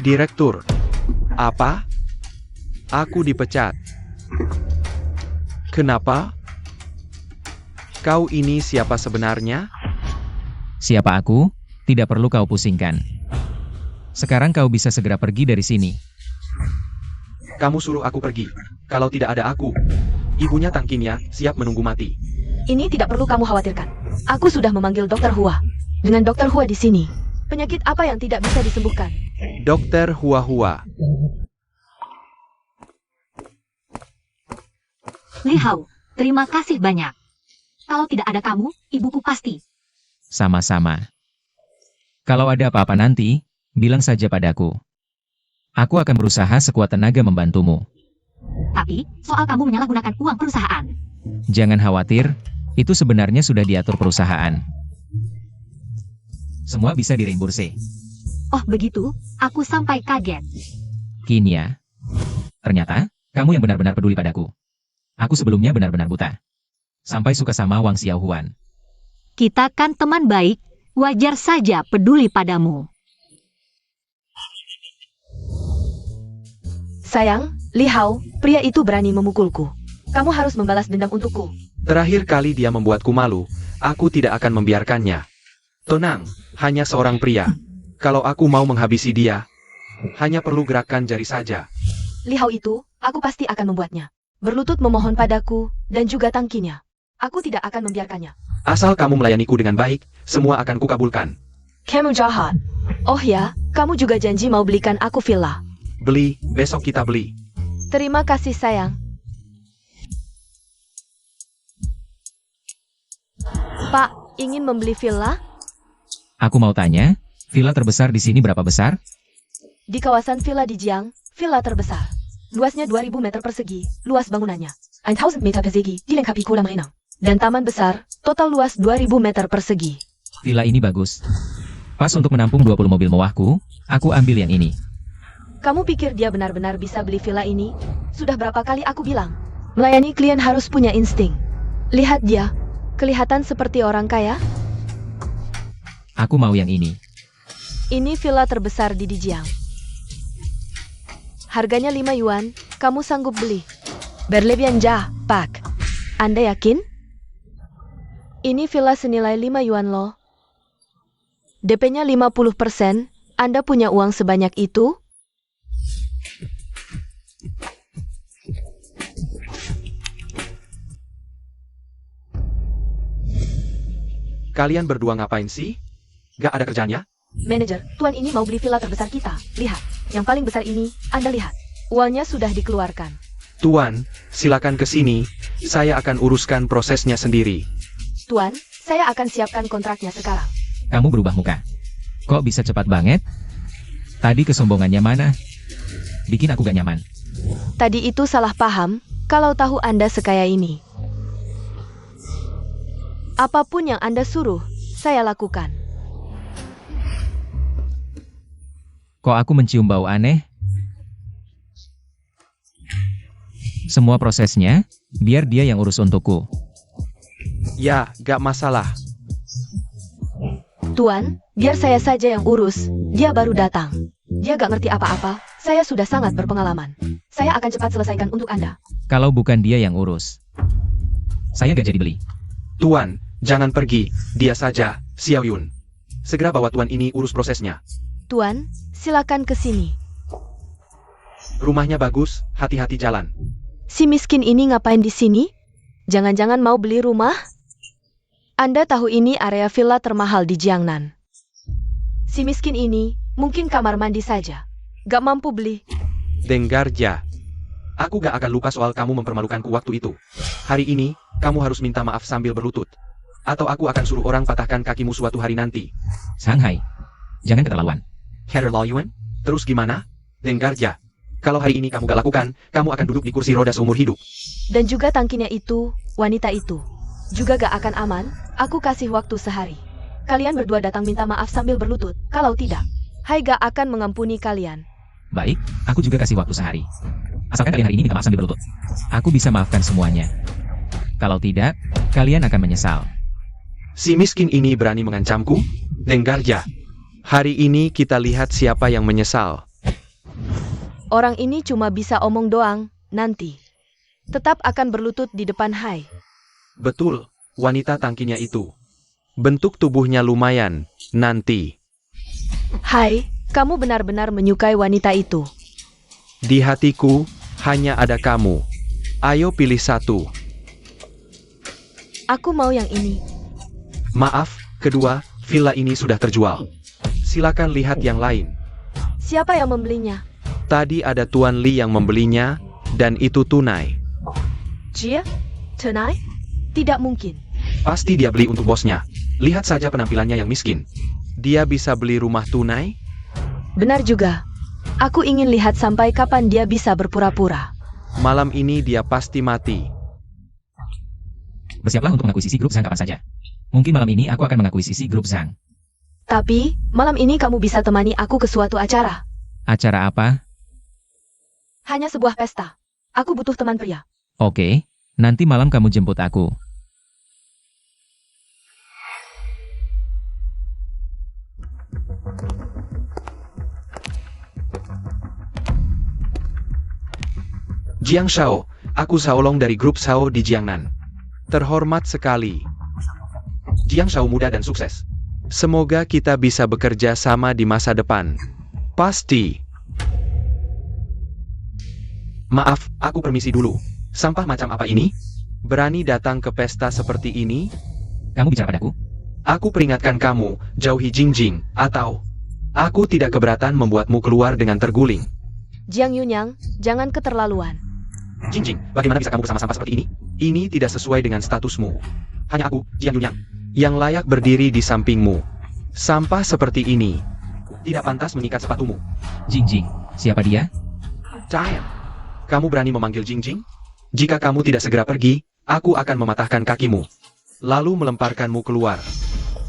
Direktur. Apa? Aku dipecat. Kenapa? Kau ini siapa sebenarnya? Siapa aku? Tidak perlu kau pusingkan. Sekarang kau bisa segera pergi dari sini. Kamu suruh aku pergi. Kalau tidak ada aku, ibunya Tangkinya siap menunggu mati. Ini tidak perlu kamu khawatirkan. Aku sudah memanggil Dokter Hua. Dengan Dokter Hua di sini, penyakit apa yang tidak bisa disembuhkan? Dokter Hua-Hua. Li Hao, terima kasih banyak. Kalau tidak ada kamu, ibuku pasti. Sama-sama. Kalau ada apa-apa nanti, bilang saja padaku. Aku akan berusaha sekuat tenaga membantumu. Tapi, soal kamu menyalahgunakan uang perusahaan. Jangan khawatir, itu sebenarnya sudah diatur perusahaan. Semua bisa direimburse. Oh begitu, aku sampai kaget. Kinya. Ternyata, kamu yang benar-benar peduli padaku. Aku sebelumnya benar-benar buta. Sampai suka sama Wang Xiaohuan. Kita kan teman baik, wajar saja peduli padamu. Sayang, Li Hao, pria itu berani memukulku. Kamu harus membalas dendam untukku. Terakhir kali dia membuatku malu, aku tidak akan membiarkannya. Tenang, hanya seorang pria. Kalau aku mau menghabisi dia, hanya perlu gerakan jari saja. Li Hao itu, aku pasti akan membuatnya. Berlutut memohon padaku, dan juga tangkinya. Aku tidak akan membiarkannya. Asal kamu melayaniku dengan baik, semua akan kukabulkan. Kamu jahat. Oh ya, kamu juga janji mau belikan aku villa. Beli, besok kita beli. Terima kasih sayang. Pak, ingin membeli villa? Aku mau tanya, villa terbesar di sini berapa besar? Di kawasan villa di Jiang, villa terbesar. Luasnya 2000 meter persegi, luas bangunannya 1000 meter persegi, dilengkapi kolam renang. Dan taman besar, total luas 2000 meter persegi. Villa ini bagus. Pas untuk menampung 20 mobil mewahku, aku ambil yang ini. Kamu pikir dia benar-benar bisa beli villa ini? Sudah berapa kali aku bilang, melayani klien harus punya insting. Lihat dia, kelihatan seperti orang kaya. Aku mau yang ini. Ini villa terbesar di Dijiang. Harganya 5 yuan, kamu sanggup beli. Berlebihan jah, Pak. Anda yakin? Ini villa senilai 5 yuan loh. DP-nya 50%, Anda punya uang sebanyak itu? Kalian berdua ngapain sih? Gak ada kerjanya? Manajer, tuan ini mau beli villa terbesar kita. Lihat. Yang paling besar ini, Anda lihat. Uangnya sudah dikeluarkan. Tuan, silakan ke sini. Saya akan uruskan prosesnya sendiri. Tuan, saya akan siapkan kontraknya sekarang. Kamu berubah muka. Kok bisa cepat banget? Tadi kesombongannya mana? Bikin aku gak nyaman. Tadi itu salah paham, kalau tahu Anda sekaya ini. Apapun yang Anda suruh, saya lakukan. Kok aku mencium bau aneh? Semua prosesnya, biar dia yang urus untukku. Ya, gak masalah. Tuan, biar saya saja yang urus. Dia baru datang. Dia gak ngerti apa-apa. Saya sudah sangat berpengalaman. Saya akan cepat selesaikan untuk Anda. Kalau bukan dia yang urus, saya gak jadi beli. Tuan, jangan pergi. Dia saja, Xiao Yun. Segera bawa tuan ini urus prosesnya. Tuan, silakan ke sini. Rumahnya bagus, hati-hati jalan. Si miskin ini ngapain di sini? Jangan-jangan mau beli rumah? Anda tahu ini area villa termahal di Jiangnan. Si miskin ini, mungkin kamar mandi saja. Gak mampu beli. Denggarja. Aku gak akan lupa soal kamu mempermalukanku waktu itu. Hari ini, kamu harus minta maaf sambil berlutut. Atau aku akan suruh orang patahkan kakimu suatu hari nanti. Shanghai, jangan keterlaluan. Herr Laoyuan, terus gimana? Denggarja. Kalau hari ini kamu gak lakukan, kamu akan duduk di kursi roda seumur hidup. Dan juga tangkinya itu, wanita itu. Juga gak akan aman, aku kasih waktu sehari. Kalian berdua datang minta maaf sambil berlutut. Kalau tidak, Hai gak akan mengampuni kalian. Baik, aku juga kasih waktu sehari. Asalkan kalian hari ini minta maaf sambil berlutut. Aku bisa maafkan semuanya. Kalau tidak, kalian akan menyesal. Si miskin ini berani mengancamku? Denggarja. Hari ini kita lihat siapa yang menyesal. Orang ini cuma bisa omong doang, nanti. Tetap akan berlutut di depan Hai. Betul, wanita tangkinya itu. Bentuk tubuhnya lumayan, nanti. Hai, kamu benar-benar menyukai wanita itu. Di hatiku, hanya ada kamu. Ayo pilih satu. Aku mau yang ini. Maaf, kedua, villa ini sudah terjual. Silakan lihat yang lain. Siapa yang membelinya? Tadi ada Tuan Lee yang membelinya, dan itu tunai. Jia? Tunai? Tidak mungkin. Pasti dia beli untuk bosnya. Lihat saja penampilannya yang miskin. Dia bisa beli rumah tunai? Benar juga. Aku ingin lihat sampai kapan dia bisa berpura-pura. Malam ini dia pasti mati. Bersiaplah untuk mengakuisisi grup Zhang kapan saja. Mungkin malam ini aku akan mengakuisisi grup Zhang. Tapi, malam ini kamu bisa temani aku ke suatu acara. Acara apa? Hanya sebuah pesta. Aku butuh teman pria. Oke, nanti malam kamu jemput aku. Jiang Shao, aku Shaolong dari grup Shao di Jiangnan. Terhormat sekali. Jiang Shao muda dan sukses. Semoga kita bisa bekerja sama di masa depan. Pasti. Maaf, aku permisi dulu. Sampah macam apa ini? Berani datang ke pesta seperti ini? Kamu bicara padaku? Aku peringatkan kamu, jauhi Jingjing, atau aku tidak keberatan membuatmu keluar dengan terguling. Jiang Yunyang, jangan keterlaluan. Jingjing, bagaimana bisa kamu bersama sampah seperti ini? Ini tidak sesuai dengan statusmu. Hanya aku, Jiang Yunyang, yang layak berdiri di sampingmu. Sampah seperti ini tidak pantas mengikat sepatumu. Jingjing, siapa dia? Diam. Kamu berani memanggil Jingjing? Jika kamu tidak segera pergi, aku akan mematahkan kakimu, lalu melemparkanmu keluar.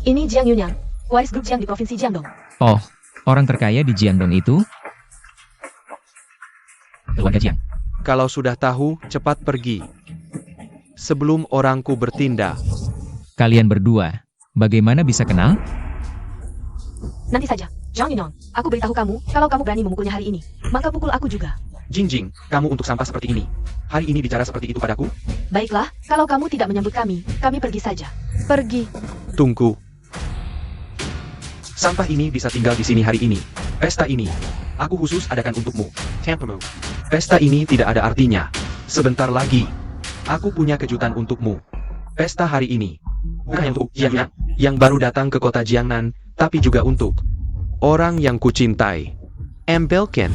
Ini Jiang Yunyang, waris grup Jiang di Provinsi Jiangdong. Oh, orang terkaya di Jiangdong itu? Keluarga Jiang. Kalau sudah tahu, cepat pergi. Sebelum orangku bertindak. Kalian berdua, bagaimana bisa kenal? Nanti saja, Jiang Yunyang, aku beritahu kamu, kalau kamu berani memukulnya hari ini, maka pukul aku juga. Jingjing, kamu untuk sampah seperti ini. Hari ini bicara seperti itu padaku? Baiklah, kalau kamu tidak menyambut kami pergi saja. Pergi. Tunggu. Sampah ini bisa tinggal di sini hari ini. Pesta ini, aku khusus adakan untukmu. Tampamu. Pesta ini tidak ada artinya. Sebentar lagi, aku punya kejutan untukmu. Pesta hari ini, bukan hanya untuk Jiangnan, yang baru datang ke kota Jiangnan, tapi juga untuk orang yang kucintai. Belken.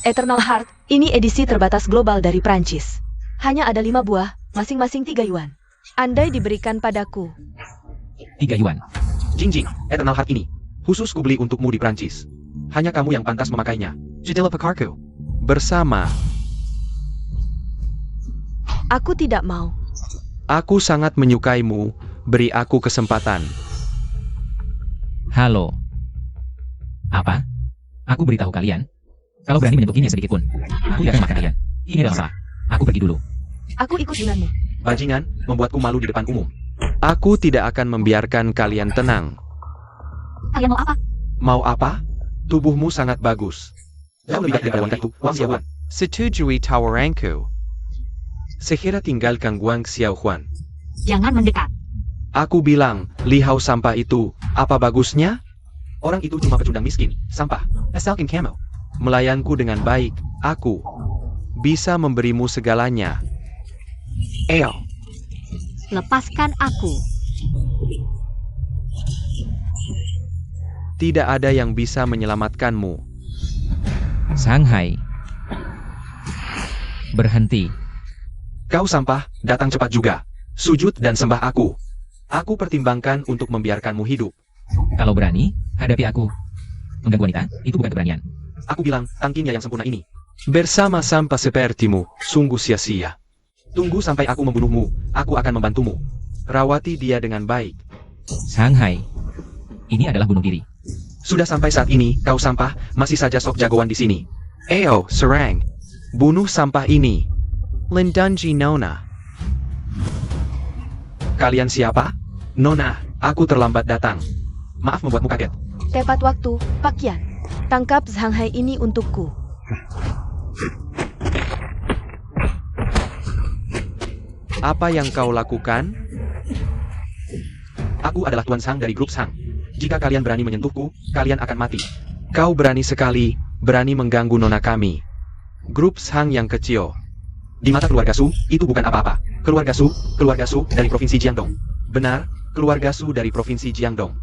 Eternal Heart, ini edisi terbatas global dari Prancis. Hanya ada 5 buah, masing-masing 3 yuan. Andai diberikan padaku. 3 yuan. Jingjing, Eternal Heart ini, khusus kubeli untukmu di Prancis. Hanya kamu yang pantas memakainya. Jadilah pekarku. Bersama. Aku tidak mau. Aku sangat menyukaimu, beri aku kesempatan. Halo. Apa? Aku beritahu kalian. Kalau berani menyentuhinya sedikit pun, aku tidak akan makan kalian. Ini adalah salah. Aku pergi dulu. Aku ikut denganmu. Bajingan, membuatku malu di depan umum. Aku tidak akan membiarkan kalian tenang. Kalian mau apa? Mau apa? Tubuhmu sangat bagus. Jauh lebih baik daripada wanita itu, Wang Xiaohuan. Setujui tawaranku. Segera tinggalkan Wang Xiaohuan. Jangan mendekat. Aku bilang, lihau sampah itu, apa bagusnya? Orang itu cuma pecundang miskin, sampah, asalkan kamu. Melayanku dengan baik, aku bisa memberimu segalanya. Eo. Lepaskan aku. Tidak ada yang bisa menyelamatkanmu. Shanghai. Berhenti. Kau sampah, datang cepat juga. Sujud dan sembah aku. Aku pertimbangkan untuk membiarkanmu hidup. Kalau berani, hadapi aku. Mengganggu wanita, itu bukan keberanian. Aku bilang, tangkinya yang sempurna ini. Bersama sampah sepertimu, sungguh sia-sia. Tunggu sampai aku membunuhmu, aku akan membantumu. Rawati dia dengan baik. Shanghai. Ini adalah bunuh diri. Sudah sampai saat ini, kau sampah, masih saja sok jagoan di sini. Eo, serang. Bunuh sampah ini. Lindunji Nona. Kalian siapa? Nona, aku terlambat datang. Maaf membuatmu kaget. Tepat waktu, Pak Yan. Tangkap Shanghai ini untukku. Apa yang kau lakukan? Aku adalah Tuan Shang dari grup Shang. Jika kalian berani menyentuhku, kalian akan mati. Kau berani sekali, berani mengganggu nona kami. Grup Shang yang kecil. Di mata keluarga Su, itu bukan apa-apa. Keluarga Su dari Provinsi Jiangdong. Benar, keluarga Su dari Provinsi Jiangdong.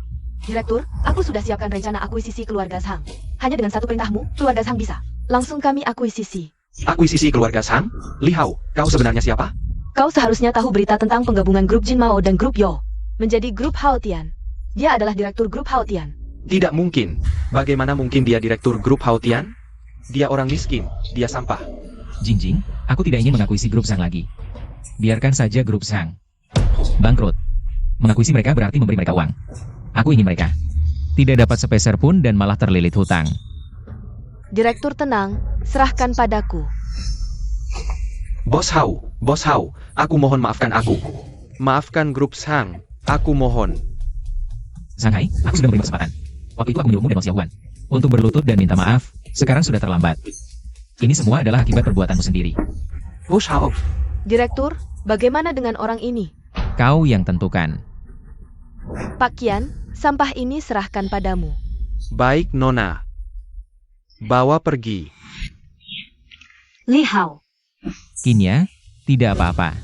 Direktur, aku sudah siapkan rencana akuisisi keluarga Zhang. Hanya dengan satu perintahmu, keluarga Zhang bisa. Langsung kami akuisisi. Akuisisi keluarga Zhang? Li Hao, kau sebenarnya siapa? Kau seharusnya tahu berita tentang penggabungan grup Jin Mao dan grup Yo menjadi grup Hao Tian. Dia adalah direktur grup Hao Tian. Tidak mungkin. Bagaimana mungkin dia direktur grup Hao Tian? Dia orang miskin, dia sampah. Jingjing, aku tidak ingin mengakuisi grup Zhang lagi. Biarkan saja grup Zhang bangkrut. Mengakuisi mereka berarti memberi mereka uang. Aku ingin mereka tidak dapat sepeser pun dan malah terlilit hutang. Direktur tenang, serahkan padaku. Bos Hao, aku mohon maafkan aku. Maafkan grup Zhang, aku mohon. Shanghai, aku sudah memberi kesempatan. Waktu itu aku menyuruhmu dan Wang Xiaohuan untuk berlutut dan minta maaf. Sekarang sudah terlambat. Ini semua adalah akibat perbuatanmu sendiri. Bos Hao, Direktur, bagaimana dengan orang ini? Kau yang tentukan. Pak Kian, sampah ini serahkan padamu. baik Nona. Bawa pergi. Li Hao, Kinya, tidak apa-apa.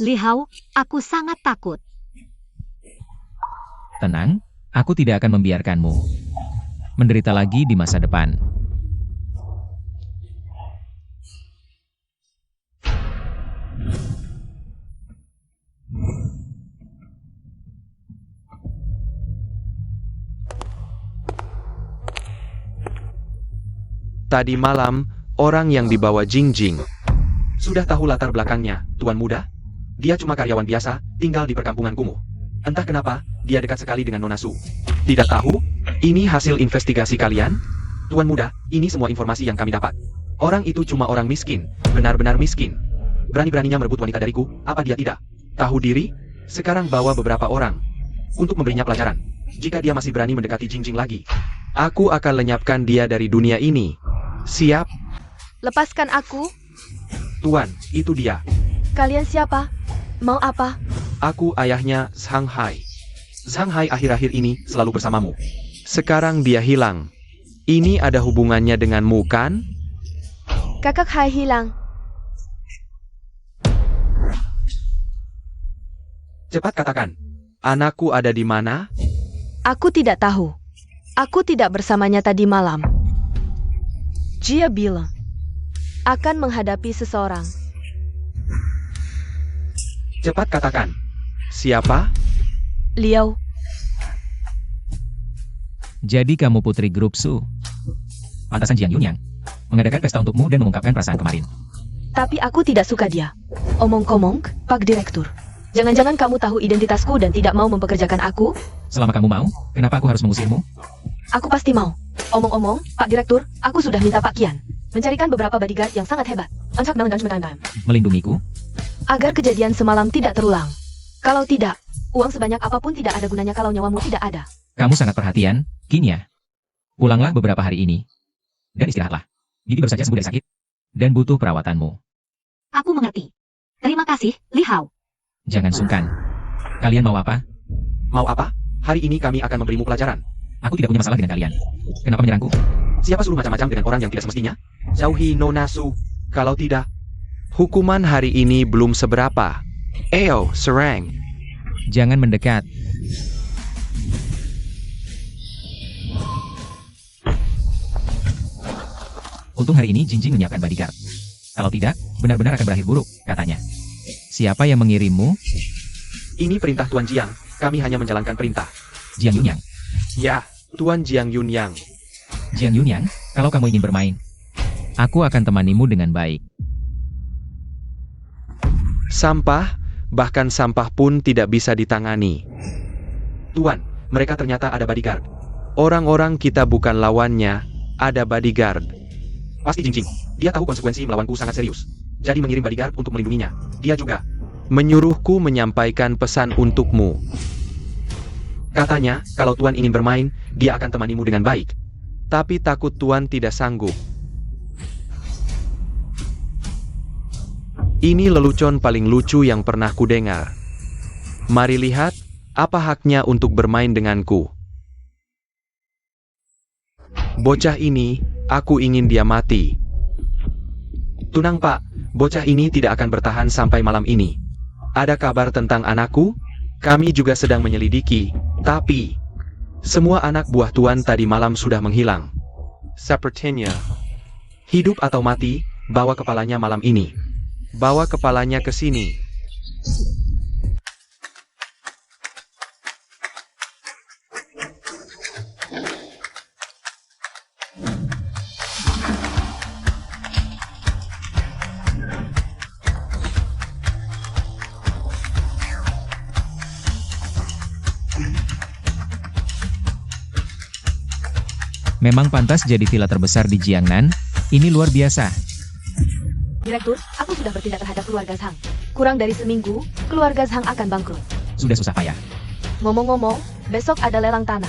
Li Hao, aku sangat takut. Tenang, aku tidak akan membiarkanmu menderita lagi di masa depan. Tadi malam, orang yang dibawa Jingjing. Sudah tahu latar belakangnya, Tuan Muda? Dia cuma karyawan biasa, tinggal di perkampungan kumuh. Entah kenapa, dia dekat sekali dengan Nona Su. Tidak tahu? Ini hasil investigasi kalian? Tuan Muda, ini semua informasi yang kami dapat. Orang itu cuma orang miskin, benar-benar miskin. Berani-beraninya merebut wanita dariku, apa dia tidak? Tahu diri? Sekarang bawa beberapa orang untuk memberinya pelajaran. Jika dia masih berani mendekati Jingjing lagi, aku akan lenyapkan dia dari dunia ini. Siap? Lepaskan aku. Tuan, itu dia. Kalian siapa? Mau apa? Aku ayahnya Shanghai. Shanghai akhir-akhir ini selalu bersamamu. Sekarang dia hilang. Ini ada hubungannya denganmu, kan? Kakak Hai hilang. Cepat katakan. Anakku ada di mana? Aku tidak tahu. Aku tidak bersamanya tadi malam. Jia bilang akan menghadapi seseorang. Cepat katakan. Siapa? Liao. Jadi kamu putri grup Su. Pantasan Jiang Yunyang mengadakan pesta untukmu dan mengungkapkan perasaan kemarin. Tapi aku tidak suka dia. Omong-komong, Pak Direktur. Jangan-jangan kamu tahu identitasku dan tidak mau mempekerjakan aku? Selama kamu mau, kenapa aku harus mengusirmu? Aku pasti mau. Omong-omong, Pak Direktur, aku sudah minta Pak Kian mencarikan beberapa bodyguard yang sangat hebat untuk Melindungiku? agar kejadian semalam tidak terulang. Kalau tidak, uang sebanyak apapun tidak ada gunanya kalau nyawamu tidak ada. Kamu sangat perhatian, Kinya. Pulanglah beberapa hari ini. Dan istirahatlah. Bibi baru saja sembuh dari sakit. Dan butuh perawatanmu. Aku mengerti. Terima kasih, Li Hao. Jangan sungkan. Kalian mau apa? Mau apa? Hari ini kami akan memberimu pelajaran. Aku tidak punya masalah dengan kalian. Kenapa menyerangku? Siapa suruh macam-macam dengan orang yang tidak semestinya? Jauhi Nona Su. Kalau tidak, hukuman hari ini belum seberapa. Eo, serang. Jangan mendekat. Untung hari ini Jingjing menyiapkan bodyguard. Kalau tidak, benar-benar akan berakhir buruk, katanya. Siapa yang mengirimmu? Ini perintah Tuan Jiang. Kami hanya menjalankan perintah. Jiang Yunyang. Ya, Tuan Jiang Yunyang. Jiang Yunyang, kalau kamu ingin bermain, aku akan temanimu dengan baik. Sampah, bahkan sampah pun tidak bisa ditangani. Tuan, mereka ternyata ada bodyguard. Orang-orang kita bukan lawannya, ada bodyguard. Pasti Jingjing. Dia tahu konsekuensi melawanku sangat serius. Jadi mengirim bodyguard untuk melindunginya. Dia juga menyuruhku menyampaikan pesan untukmu. Katanya, kalau Tuan ingin bermain, dia akan temanimu dengan baik. Tapi takut Tuan tidak sanggup. Ini lelucon paling lucu yang pernah kudengar. Mari lihat, apa haknya untuk bermain denganku. Bocah ini Aku ingin dia mati. Tunang Pak, bocah ini tidak akan bertahan sampai malam ini. Ada kabar tentang anakku? Kami juga sedang menyelidiki, tapi semua anak buah Tuan tadi malam sudah menghilang. Sepertinya hidup atau mati, bawa kepalanya malam ini. Bawa kepalanya ke sini. Memang pantas jadi villa terbesar di Jiangnan. Ini luar biasa. Direktur, aku sudah bertindak terhadap keluarga Zhang. Kurang dari seminggu, keluarga Zhang akan bangkrut. Sudah susah payah. Ngomong-ngomong, besok ada lelang tanah.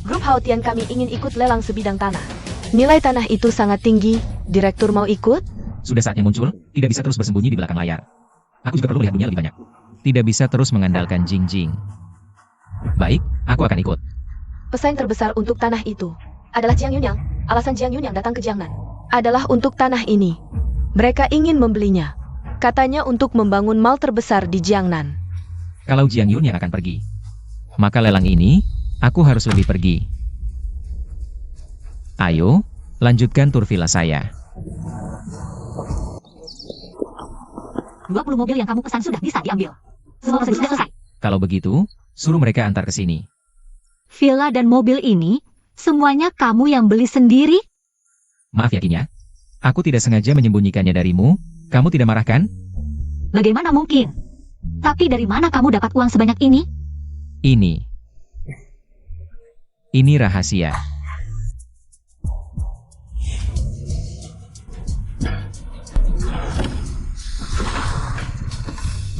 Grup Haotian kami ingin ikut lelang sebidang tanah. Nilai tanah itu sangat tinggi. Direktur mau ikut? Sudah saatnya muncul, tidak bisa terus bersembunyi di belakang layar. Aku juga perlu lihat dunia lebih banyak. Tidak bisa terus mengandalkan Jing Jing. Baik, aku akan ikut. Pesaing terbesar untuk tanah itu adalah Jiang Yunyang. Alasan Jiang Yunyang datang ke Jiangnan adalah untuk tanah ini. Mereka ingin membelinya. Katanya untuk membangun mall terbesar di Jiangnan. Kalau Jiang Yun yang akan pergi, maka lelang ini, aku harus lebih pergi. Ayo, lanjutkan tur villa saya. 20 mobil yang kamu pesan sudah bisa diambil. Semua pesan sudah selesai. Kalau begitu, suruh mereka antar ke sini. Villa dan mobil ini, semuanya kamu yang beli sendiri? Maaf ya Kinya, aku tidak sengaja menyembunyikannya darimu. Kamu tidak marah kan? Bagaimana mungkin? Tapi dari mana kamu dapat uang sebanyak ini? Ini rahasia.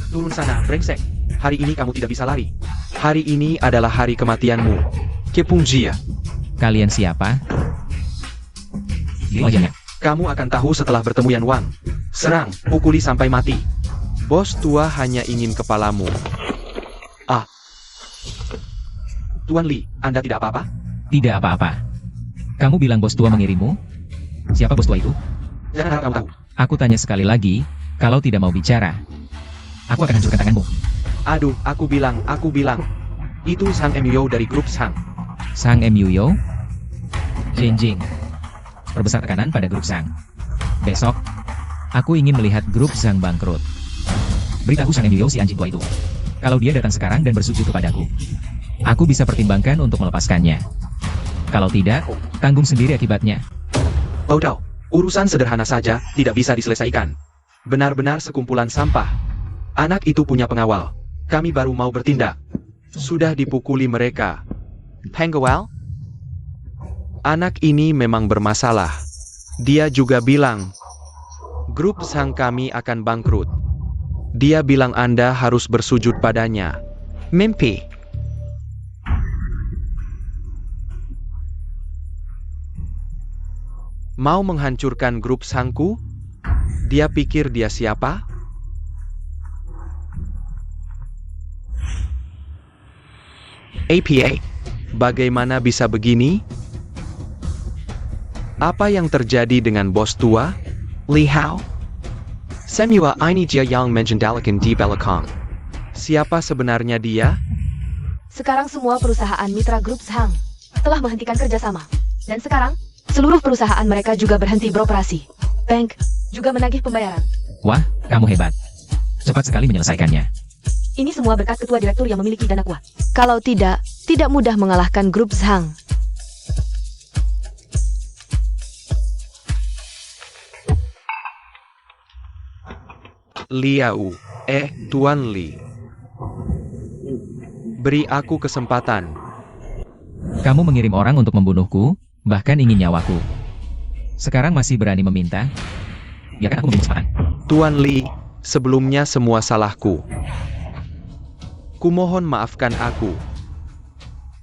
Turun sana, brengsek. Hari ini kamu tidak bisa lari. Hari ini adalah hari kematianmu. Kepungjia. Kalian siapa? Di wajahnya. Kamu akan tahu setelah bertemu Yan Wang. Serang, pukuli sampai mati. Bos tua hanya ingin kepalamu. Ah. Tuan Li, Anda tidak apa-apa? Tidak apa-apa. Kamu bilang bos tua mengirimmu? Siapa bos tua itu? Jangan harap kamu tahu. Aku tanya sekali lagi, kalau tidak mau bicara, aku akan hancurkan tanganmu. Aduh, aku bilang. Itu Sang Emyo dari grup Sang. Sang Emyo? Jing Jing. Perbesar tekanan pada grup Sang. Besok, aku ingin melihat grup Sang bangkrut. Beritahu Sang Emyo si anjing tua itu. Kalau dia datang sekarang dan bersujud kepadaku, aku bisa pertimbangkan untuk melepaskannya. Kalau tidak, tanggung sendiri akibatnya. Bodoh, urusan sederhana saja, tidak bisa diselesaikan. Benar-benar sekumpulan sampah. Anak itu punya pengawal. Kami baru mau bertindak. Sudah dipukuli mereka. Pengawal? Anak ini memang bermasalah. Dia juga bilang, grup Sang kami akan bangkrut. Dia bilang Anda harus bersujud padanya. Mimpi. Mau menghancurkan grup Sangku? Dia pikir dia siapa? APA, bagaimana bisa begini? Apa yang terjadi dengan bos tua? Li Hao? Semua ini dia yang menjendalakan di belakang. Siapa sebenarnya dia? Sekarang semua perusahaan mitra grup Zhang telah menghentikan kerjasama. Dan sekarang, seluruh perusahaan mereka juga berhenti beroperasi. Bank juga menagih pembayaran. Wah, kamu hebat. Cepat sekali menyelesaikannya. Ini semua berkat ketua direktur yang memiliki dana kuat. Kalau tidak mudah mengalahkan grup Zhang. Liao, Tuan Li. Beri aku kesempatan. Kamu mengirim orang untuk membunuhku, bahkan ingin nyawaku. Sekarang masih berani meminta? Biarkan aku memberi kesempatan. Tuan Li, sebelumnya semua salahku. Kumohon maafkan aku.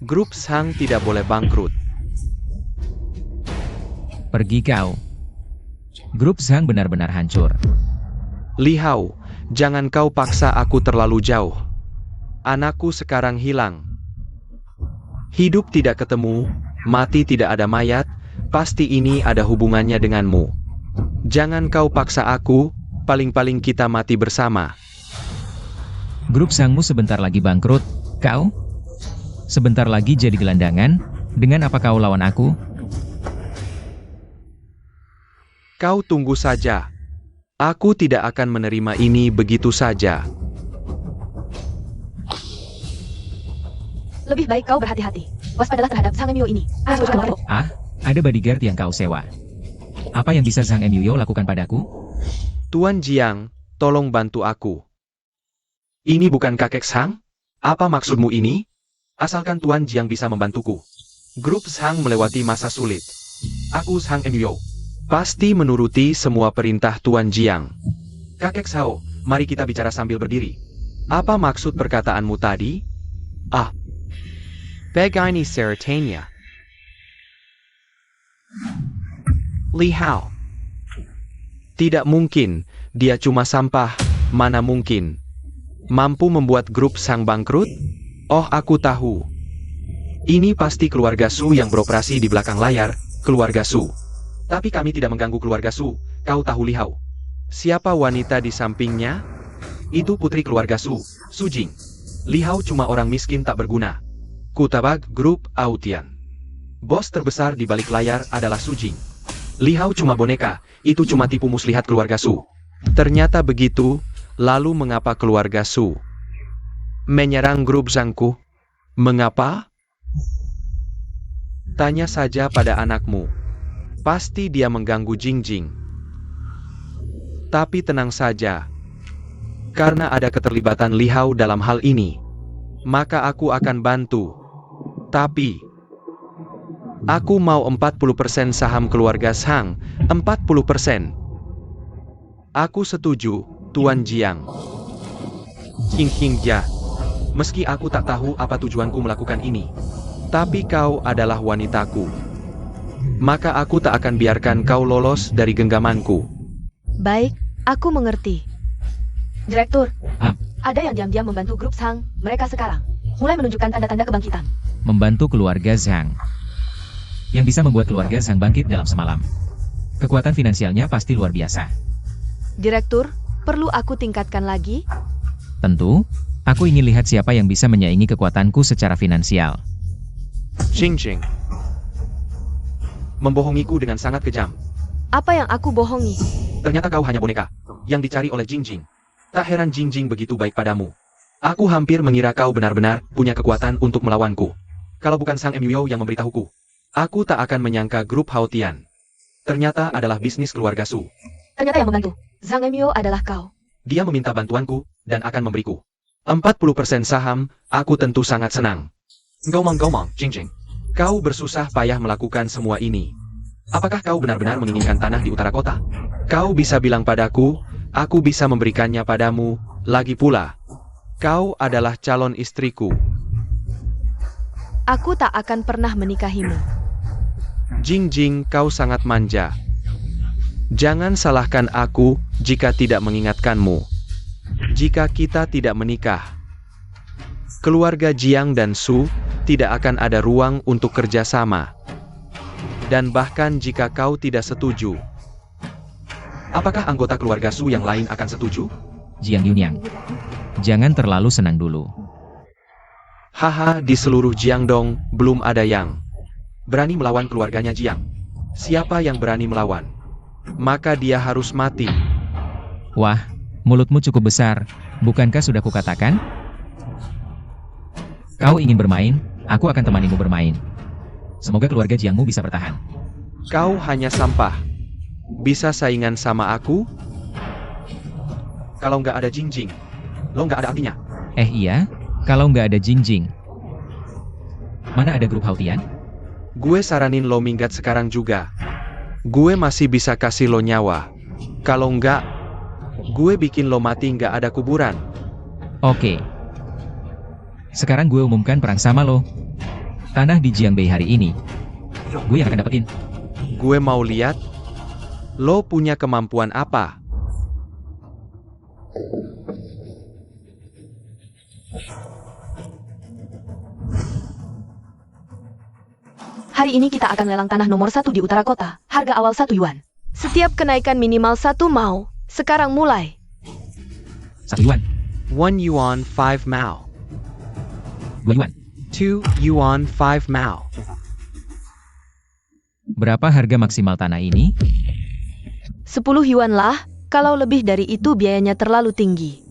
Grup Zhang tidak boleh bangkrut. Pergi kau. Grup Zhang benar-benar hancur. Li Hao, jangan kau paksa aku terlalu jauh. Anakku sekarang hilang. Hidup tidak ketemu, mati tidak ada mayat, Pasti ini ada hubungannya denganmu. Jangan kau paksa aku, paling-paling kita mati bersama. Grup Sangmu sebentar lagi bangkrut, kau? Sebentar lagi jadi gelandangan, dengan apa kau lawan aku? Kau tunggu saja. Aku tidak akan menerima ini begitu saja. Lebih baik kau berhati-hati. Waspadalah terhadap Sang Emyo ini. Ah, ada bodyguard yang kau sewa. Apa yang bisa Sang Emyo lakukan padaku? Tuan Jiang, tolong bantu aku. Ini bukan kakek Sang? Apa maksudmu ini? Asalkan Tuan Jiang bisa membantuku. Grup Sang melewati masa sulit. Aku Sang Emyo. Pasti menuruti semua perintah Tuan Jiang. Kakek Sao, mari kita bicara sambil berdiri. Apa maksud perkataanmu tadi? Ah. Begini ceritanya. Li Hao. Tidak mungkin, dia cuma sampah, mana mungkin. Mampu membuat grup Sang bangkrut? Oh, aku tahu. Ini pasti keluarga Su yang beroperasi di belakang layar, keluarga Su. Tapi kami tidak mengganggu keluarga Su, kau tahu Li Hao. Siapa wanita di sampingnya? Itu putri keluarga Su, Su Jing. Li Hao cuma orang miskin tak berguna. Kutabag grup Autian. Bos terbesar di balik layar adalah Su Jing. Li Hao cuma boneka, itu cuma tipu muslihat keluarga Su. Ternyata begitu, lalu mengapa keluarga Su menyerang grup Zhangku? Mengapa? Tanya saja pada anakmu. Pasti dia mengganggu Jingjing. Tapi tenang saja. Karena ada keterlibatan Li Hao dalam hal ini, maka aku akan bantu. Tapi aku mau 40% saham keluarga Sang, 40%. Aku setuju, Tuan Jiang. Ja. Meski aku tak tahu apa tujuanku melakukan ini. Tapi kau adalah wanitaku. Maka aku tak akan biarkan kau lolos dari genggamanku. Baik, aku mengerti. Direktur, Ah. ada yang diam-diam membantu grup Sang mereka sekarang. Mulai menunjukkan tanda-tanda kebangkitan. Membantu keluarga Zhang. Yang bisa membuat keluarga Zhang bangkit dalam semalam. Kekuatan finansialnya pasti luar biasa. Direktur, perlu aku tingkatkan lagi? Tentu, aku ingin lihat siapa yang bisa menyaingi kekuatanku secara finansial. Jingjing. Membohongiku dengan sangat kejam. Apa yang aku bohongi? Ternyata kau hanya boneka yang dicari oleh Jingjing. Tak heran Jingjing begitu baik padamu. Aku hampir mengira kau benar-benar punya kekuatan untuk melawanku. Kalau bukan Sang Emyo yang memberitahuku, aku tak akan menyangka grup Haotian. Ternyata adalah bisnis keluarga Su. Ternyata yang membantu Zhang Emyo adalah kau. Dia meminta bantuanku, dan akan memberiku 40% saham, aku tentu sangat senang. Gomong-gomong, Jingjing. Kau bersusah payah melakukan semua ini. Apakah kau benar-benar menginginkan tanah di utara kota? Kau bisa bilang padaku, aku bisa memberikannya padamu, lagi pula. Kau adalah calon istriku. Aku tak akan pernah menikahimu. Jingjing, kau sangat manja. Jangan salahkan aku jika tidak mengingatkanmu. Jika kita tidak menikah, keluarga Jiang dan Su tidak akan ada ruang untuk kerjasama. Dan bahkan jika kau tidak setuju, apakah anggota keluarga Su yang lain akan setuju? Jiang Yunyang. Jangan terlalu senang dulu. Haha, di seluruh Jiangdong, belum ada yang berani melawan keluarganya Jiang. Siapa yang berani melawan, maka dia harus mati. Wah, mulutmu cukup besar, bukankah sudah kukatakan? Kau ingin bermain, aku akan temanimu bermain. Semoga keluarga Jiangmu bisa bertahan. Kau hanya sampah. Bisa saingan sama aku? Kalau nggak ada Jingjing, lo nggak ada artinya. Iya, kalau nggak ada Jingjing. Mana ada grup Haotian? Gue saranin lo minggat sekarang juga. Gue masih bisa kasih lo nyawa. Kalau nggak, gue bikin lo mati nggak ada kuburan. Oke. Sekarang gue umumkan perang sama lo. Tanah di Jiangbei hari ini, gue yang akan dapetin. Gue mau lihat, lo punya kemampuan apa? Hari ini kita akan lelang tanah nomor 1 di utara kota. Harga awal 1 yuan. Setiap kenaikan minimal 1 mao. Sekarang mulai. 1 yuan, 1 yuan 5 mao. 2 yuan. 2 yuan 5 mao. Berapa harga maksimal tanah ini? 10 yuan lah. Kalau lebih dari itu biayanya terlalu tinggi.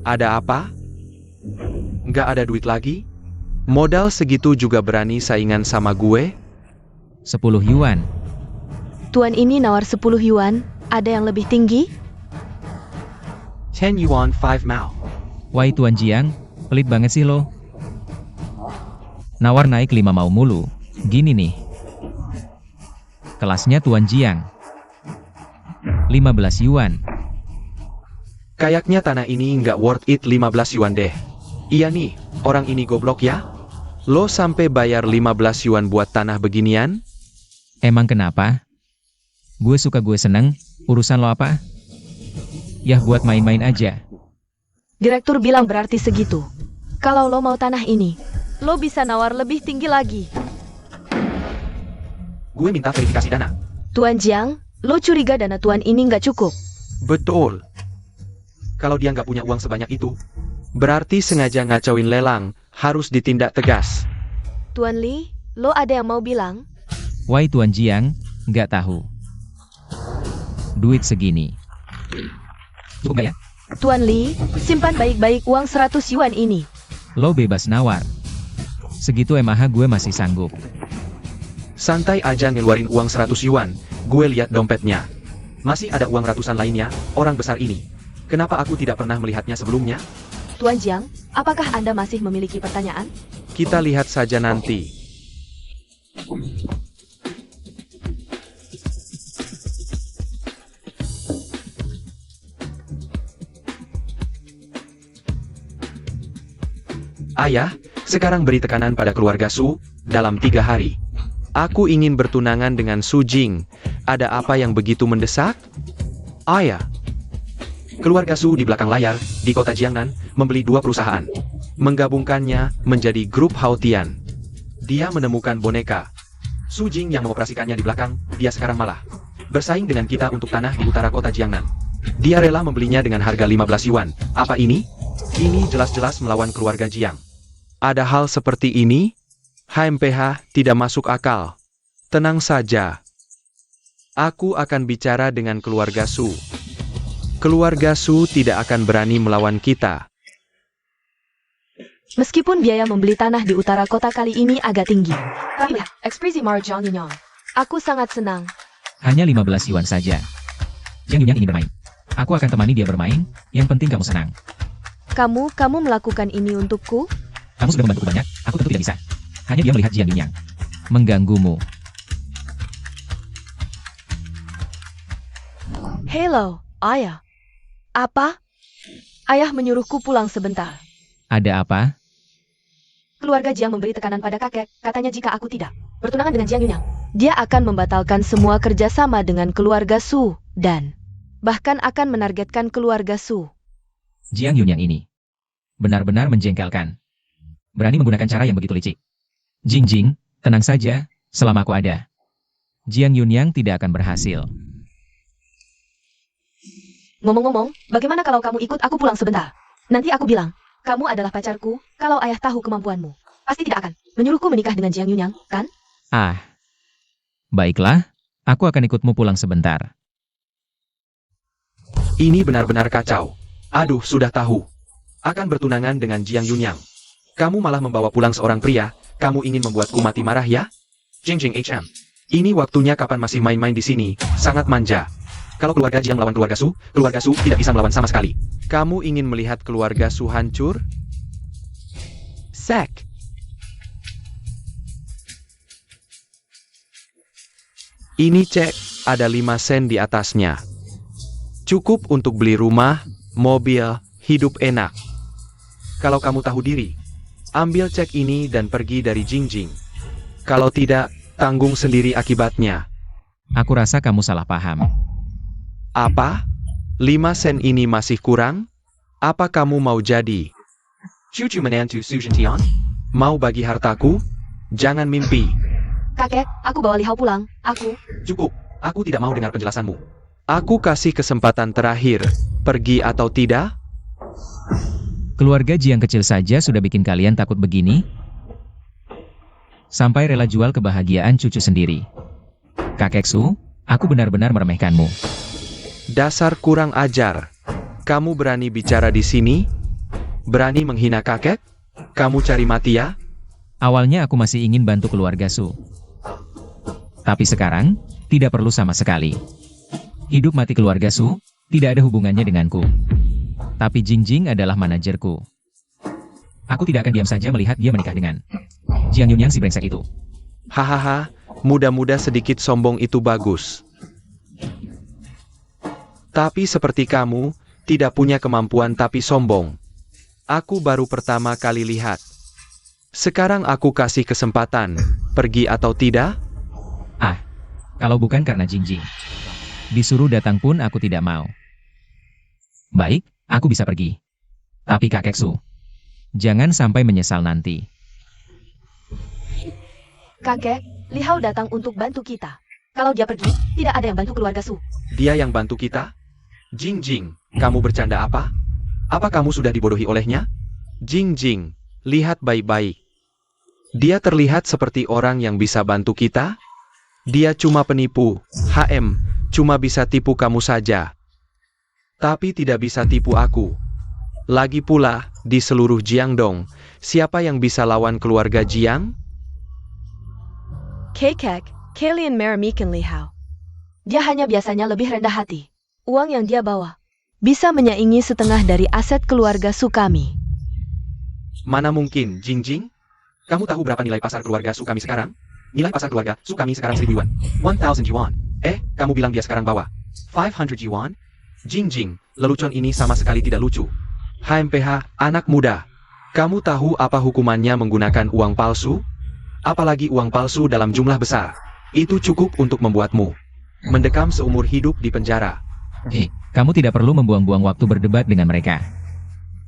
Ada apa? Nggak ada duit lagi? Modal segitu juga berani saingan sama gue? 10 yuan. Tuan ini nawar 10 yuan. Ada yang lebih tinggi? 10 yuan 5 mao. Wai Tuan Jiang, pelit banget sih lo. Nawar naik 5 mau mulu. Gini nih. Kelasnya Tuan Jiang. 15 yuan. Kayaknya tanah ini nggak worth it 15 yuan deh. Iya nih, orang ini goblok ya? Lo sampai bayar 15 yuan buat tanah beginian? Emang kenapa? Gue suka gue seneng, urusan lo apa? Yah buat main-main aja. Direktur bilang berarti segitu. Kalau lo mau tanah ini, lo bisa nawar lebih tinggi lagi. Gue minta verifikasi dana. Tuan Jiang, lo curiga dana tuan ini nggak cukup. Betul. Kalau dia nggak punya uang sebanyak itu, berarti sengaja ngacauin lelang, harus ditindak tegas. Tuan Li, lo ada yang mau bilang? Wai Tuan Jiang, nggak tahu. Duit segini. Cukup nggak ya? Tuan Li, simpan baik-baik uang 100 yuan ini. Lo bebas nawar. Segitu MAH gue masih sanggup. Santai aja ngeluarin uang 100 yuan, gue lihat dompetnya. Masih ada uang ratusan lainnya, orang besar ini. Kenapa aku tidak pernah melihatnya sebelumnya? Tuan Jiang, apakah Anda masih memiliki pertanyaan? Kita lihat saja nanti. Ayah, sekarang beri tekanan pada keluarga Su, dalam 3 hari. Aku ingin bertunangan dengan Su Jing. Ada apa yang begitu mendesak? Ayah. Keluarga Su di belakang layar, di kota Jiangnan, membeli 2 perusahaan. Menggabungkannya menjadi grup Haotian. Dia menemukan boneka. Su Jing yang mengoperasikannya di belakang, dia sekarang malah bersaing dengan kita untuk tanah di utara kota Jiangnan. Dia rela membelinya dengan harga 15 yuan. Apa ini? Ini jelas-jelas melawan keluarga Jiang. Ada hal seperti ini? HMPH tidak masuk akal. Tenang saja. Aku akan bicara dengan keluarga Su. Keluarga Su tidak akan berani melawan kita. Meskipun biaya membeli tanah di utara kota kali ini agak tinggi. Tapi, ekspresi Marjong Yunyong. Aku sangat senang. Hanya 15 yuan saja. Jiang Yunyang ingin bermain. Aku akan temani dia bermain, yang penting kamu senang. Kamu melakukan ini untukku? Kamu sudah membantuku banyak, aku tentu tidak bisa. Hanya dia melihat Jiang Yunyang. Mengganggumu. Hello, Ayah. Apa? Ayah menyuruhku pulang sebentar. Ada apa? Keluarga Jiang memberi tekanan pada kakek, katanya jika aku tidak bertunangan dengan Jiang Yunyang, dia akan membatalkan semua kerjasama dengan keluarga Su, dan bahkan akan menargetkan keluarga Su. Jiang Yunyang ini benar-benar menjengkelkan. Berani menggunakan cara yang begitu licik. Jing Jing, tenang saja, selama aku ada. Jiang Yunyang tidak akan berhasil. Ngomong-ngomong, bagaimana kalau kamu ikut aku pulang sebentar? Nanti aku bilang, kamu adalah pacarku, kalau ayah tahu kemampuanmu. Pasti tidak akan menyuruhku menikah dengan Jiang Yunyang, kan? Ah, baiklah, aku akan ikutmu pulang sebentar. Ini benar-benar kacau. Aduh, sudah tahu. Akan bertunangan dengan Jiang Yunyang. Kamu malah membawa pulang seorang pria, kamu ingin membuatku mati marah ya? Jing Jing HM. Ini waktunya kapan masih main-main di sini, sangat manja. Kalau keluarga Jiang melawan keluarga Su tidak bisa melawan sama sekali. Kamu ingin melihat keluarga Su hancur? Sek. Ini cek, ada 5 sen di atasnya. Cukup untuk beli rumah, mobil, hidup enak. Kalau kamu tahu diri, ambil cek ini dan pergi dari Jing Jing. Kalau tidak, tanggung sendiri akibatnya. Aku rasa kamu salah paham. Apa? 5 sen ini masih kurang? Apa kamu mau jadi cucu menantu Su Zhentian? Mau bagi hartaku? Jangan mimpi. Kakek, aku bawa Li Hao pulang. Cukup, aku tidak mau dengar penjelasanmu. Aku kasih kesempatan terakhir, pergi atau tidak? Keluarga Jiang kecil saja sudah bikin kalian takut begini? Sampai rela jual kebahagiaan cucu sendiri. Kakek Su, aku benar-benar meremehkanmu. Dasar kurang ajar. Kamu berani bicara di sini? Berani menghina kakek? Kamu cari mati ya? Awalnya aku masih ingin bantu keluarga Su. Tapi sekarang, tidak perlu sama sekali. Hidup mati keluarga Su, tidak ada hubungannya denganku. Tapi Jingjing adalah manajerku. Aku tidak akan diam saja melihat dia menikah dengan Jiang Yunyang si brengsek itu. Hahaha, muda-muda sedikit sombong itu bagus. Tapi seperti kamu, tidak punya kemampuan tapi sombong. Aku baru pertama kali lihat. Sekarang aku kasih kesempatan, pergi atau tidak? Ah, kalau bukan karena Jingjing. Disuruh datang pun aku tidak mau. Baik, aku bisa pergi. Tapi kakek Su, jangan sampai menyesal nanti. Kakek, Li Hao datang untuk bantu kita. Kalau dia pergi, tidak ada yang bantu keluarga Su. Dia yang bantu kita? Jingjing, kamu bercanda apa? Apa kamu sudah dibodohi olehnya? Jingjing, lihat baik-baik. Dia terlihat seperti orang yang bisa bantu kita? Dia cuma penipu, cuma bisa tipu kamu saja. Tapi tidak bisa tipu aku. Lagi pula, di seluruh Jiangdong, siapa yang bisa lawan keluarga Jiang? Kakek, kalian meremehkan Li Hao. Dia hanya biasanya lebih rendah hati. Uang yang dia bawa bisa menyaingi setengah dari aset keluarga Su kami. Mana mungkin, Jingjing? Kamu tahu berapa nilai pasar keluarga Su kami sekarang? Nilai pasar keluarga Su kami sekarang 1.000 yuan. 1,000 yuan. Kamu bilang dia sekarang bawa 500 yuan? Jingjing, lelucon ini sama sekali tidak lucu. HMPH, anak muda. Kamu tahu apa hukumannya menggunakan uang palsu? Apalagi uang palsu dalam jumlah besar. Itu cukup untuk membuatmu mendekam seumur hidup di penjara. Kamu tidak perlu membuang-buang waktu berdebat dengan mereka.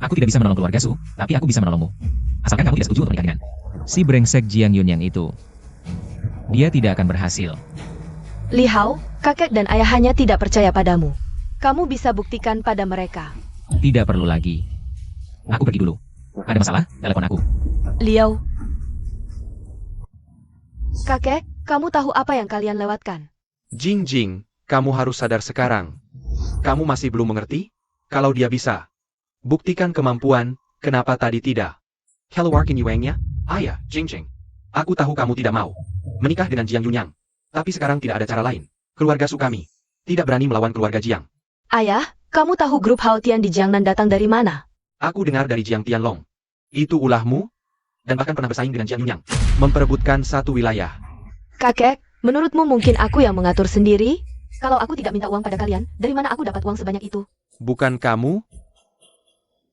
Aku tidak bisa menolong keluarga Su, tapi aku bisa menolongmu. Asalkan kamu tidak setuju untuk menikah dengan si brengsek Jiang Yunyang itu. Dia tidak akan berhasil. Li Hao, kakek dan ayahnya tidak percaya padamu. Kamu bisa buktikan pada mereka. Tidak perlu lagi. Aku pergi dulu. Ada masalah? Telepon aku. Liao. Kakek, kamu tahu apa yang kalian lewatkan? Jingjing, kamu harus sadar sekarang. Kamu masih belum mengerti? Kalau dia bisa buktikan kemampuan, kenapa tadi tidak? Keluarkan yuangnya? Ayah, Jingjing. Aku tahu kamu tidak mau menikah dengan Jiang Yunyang. Tapi sekarang tidak ada cara lain. Keluarga Su kami tidak berani melawan keluarga Jiang. Ayah, kamu tahu grup Hao Tian di Jiangnan datang dari mana? Aku dengar dari Jiang Tianlong. Itu ulahmu? Dan bahkan pernah bersaing dengan Jiang Yunyang. Memperebutkan satu wilayah. Kakek, menurutmu mungkin aku yang mengatur sendiri? Kalau aku tidak minta uang pada kalian, dari mana aku dapat uang sebanyak itu? Bukan kamu?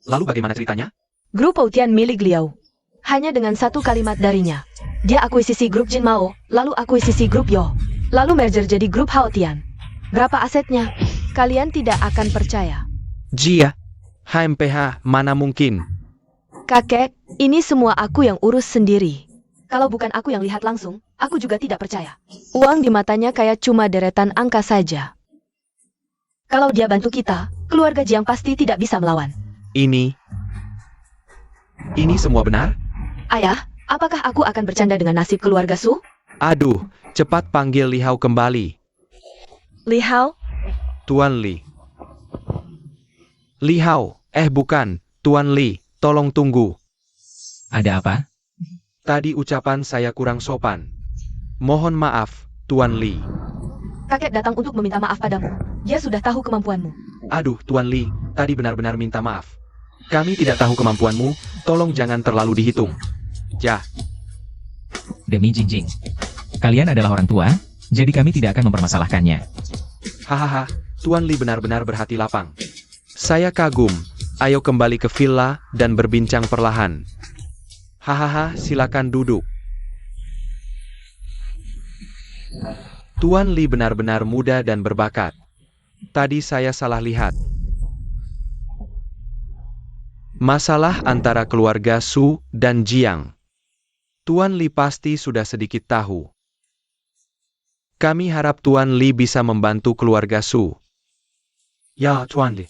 Lalu bagaimana ceritanya? Grup Hao Tian milik Liao. Hanya dengan satu kalimat darinya. Dia akuisisi grup Jin Mao, lalu akuisisi grup Yo. Lalu merger jadi grup Hao Tian. Berapa asetnya? Kalian tidak akan percaya. Jia. HMPH, mana mungkin? Kakek, ini semua aku yang urus sendiri. Kalau bukan aku yang lihat langsung, aku juga tidak percaya. Uang di matanya kayak cuma deretan angka saja. Kalau dia bantu kita, keluarga Jiang pasti tidak bisa melawan. Ini semua benar? Ayah, apakah aku akan bercanda dengan nasib keluarga Su? Aduh, cepat panggil Li Hao kembali. Li Hao? Tuan Li. Li Hao, bukan, Tuan Li, tolong tunggu. Ada apa? Tadi ucapan saya kurang sopan. Mohon maaf, Tuan Li. Kakek datang untuk meminta maaf padamu. Dia sudah tahu kemampuanmu. Aduh, Tuan Li, tadi benar-benar minta maaf. Kami tidak tahu kemampuanmu, tolong jangan terlalu dihitung. Demi Jingjing. Kalian adalah orang tua, jadi kami tidak akan mempermasalahkannya. Hahaha, Tuan Li benar-benar berhati lapang. Saya kagum. Ayo kembali ke villa dan berbincang perlahan. Hahaha, silakan duduk. Tuan Li benar-benar muda dan berbakat. Tadi saya salah lihat. Masalah antara keluarga Su dan Jiang. Tuan Li pasti sudah sedikit tahu. Kami harap Tuan Li bisa membantu keluarga Su. Ya, Tuan Li.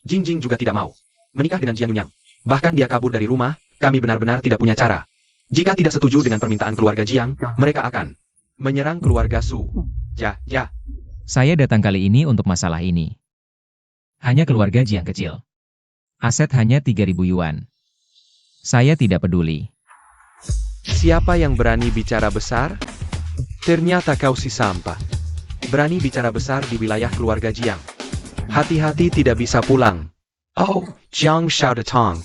Jingjing juga tidak mau menikah dengan Jiang Yunyang. Bahkan dia kabur dari rumah, kami benar-benar tidak punya cara. Jika tidak setuju dengan permintaan keluarga Jiang, mereka akan menyerang keluarga Su. Ya. Saya datang kali ini untuk masalah ini. Hanya keluarga Jiang kecil. Aset hanya 3.000 yuan. Saya tidak peduli. Siapa yang berani bicara besar? Ternyata kau si sampah. Berani bicara besar di wilayah keluarga Jiang. Hati-hati tidak bisa pulang. Oh, Jiang Xiaodetong.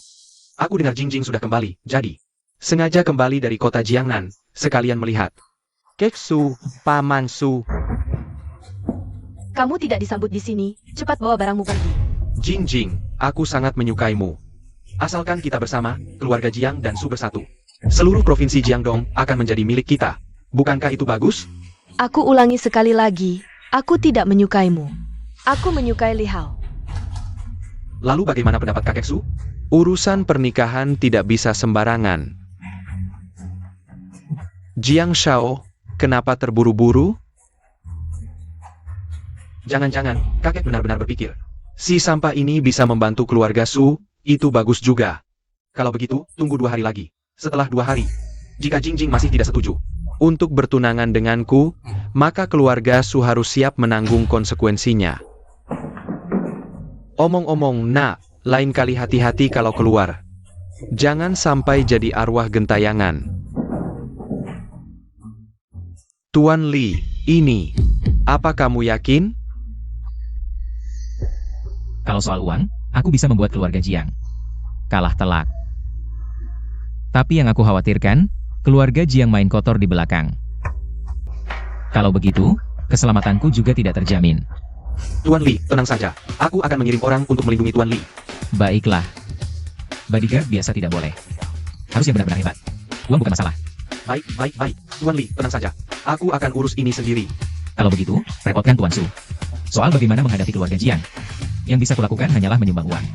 Aku dengar Jingjing sudah kembali, jadi sengaja kembali dari kota Jiangnan, sekalian melihat. Kek Su, Paman Su. Kamu tidak disambut di sini, cepat bawa barangmu pergi. Jingjing, aku sangat menyukaimu. Asalkan kita bersama, keluarga Jiang dan Su bersatu. Seluruh provinsi Jiangdong akan menjadi milik kita. Bukankah itu bagus? Aku ulangi sekali lagi, aku tidak menyukaimu. Aku menyukai Li Hao. Lalu bagaimana pendapat kakek Su? Urusan pernikahan tidak bisa sembarangan. Jiang Shao, kenapa terburu-buru? Jangan-jangan, kakek benar-benar berpikir, si sampah ini bisa membantu keluarga Su, itu bagus juga. Kalau begitu, tunggu 2 hari lagi. Setelah 2 hari, jika Jingjing masih tidak setuju untuk bertunangan denganku, maka keluarga Su harus siap menanggung konsekuensinya. Omong-omong, nak, lain kali hati-hati kalau keluar. Jangan sampai jadi arwah gentayangan. Tuan Li, ini, apa kamu yakin? Kalau soal uang, aku bisa membuat keluarga Jiang kalah telak. Tapi yang aku khawatirkan, keluarga Jiang main kotor di belakang. Kalau begitu, keselamatanku juga tidak terjamin. Tuan Li, tenang saja. Aku akan mengirim orang untuk melindungi Tuan Li. Baiklah. Bodyguard biasa tidak boleh. Harus yang benar-benar hebat. Uang bukan masalah. Baik. Tuan Li, tenang saja. Aku akan urus ini sendiri. Kalau begitu, repotkan Tuan Su. Soal bagaimana menghadapi keluarga Jiang, yang bisa kulakukan hanyalah menyumbang uang.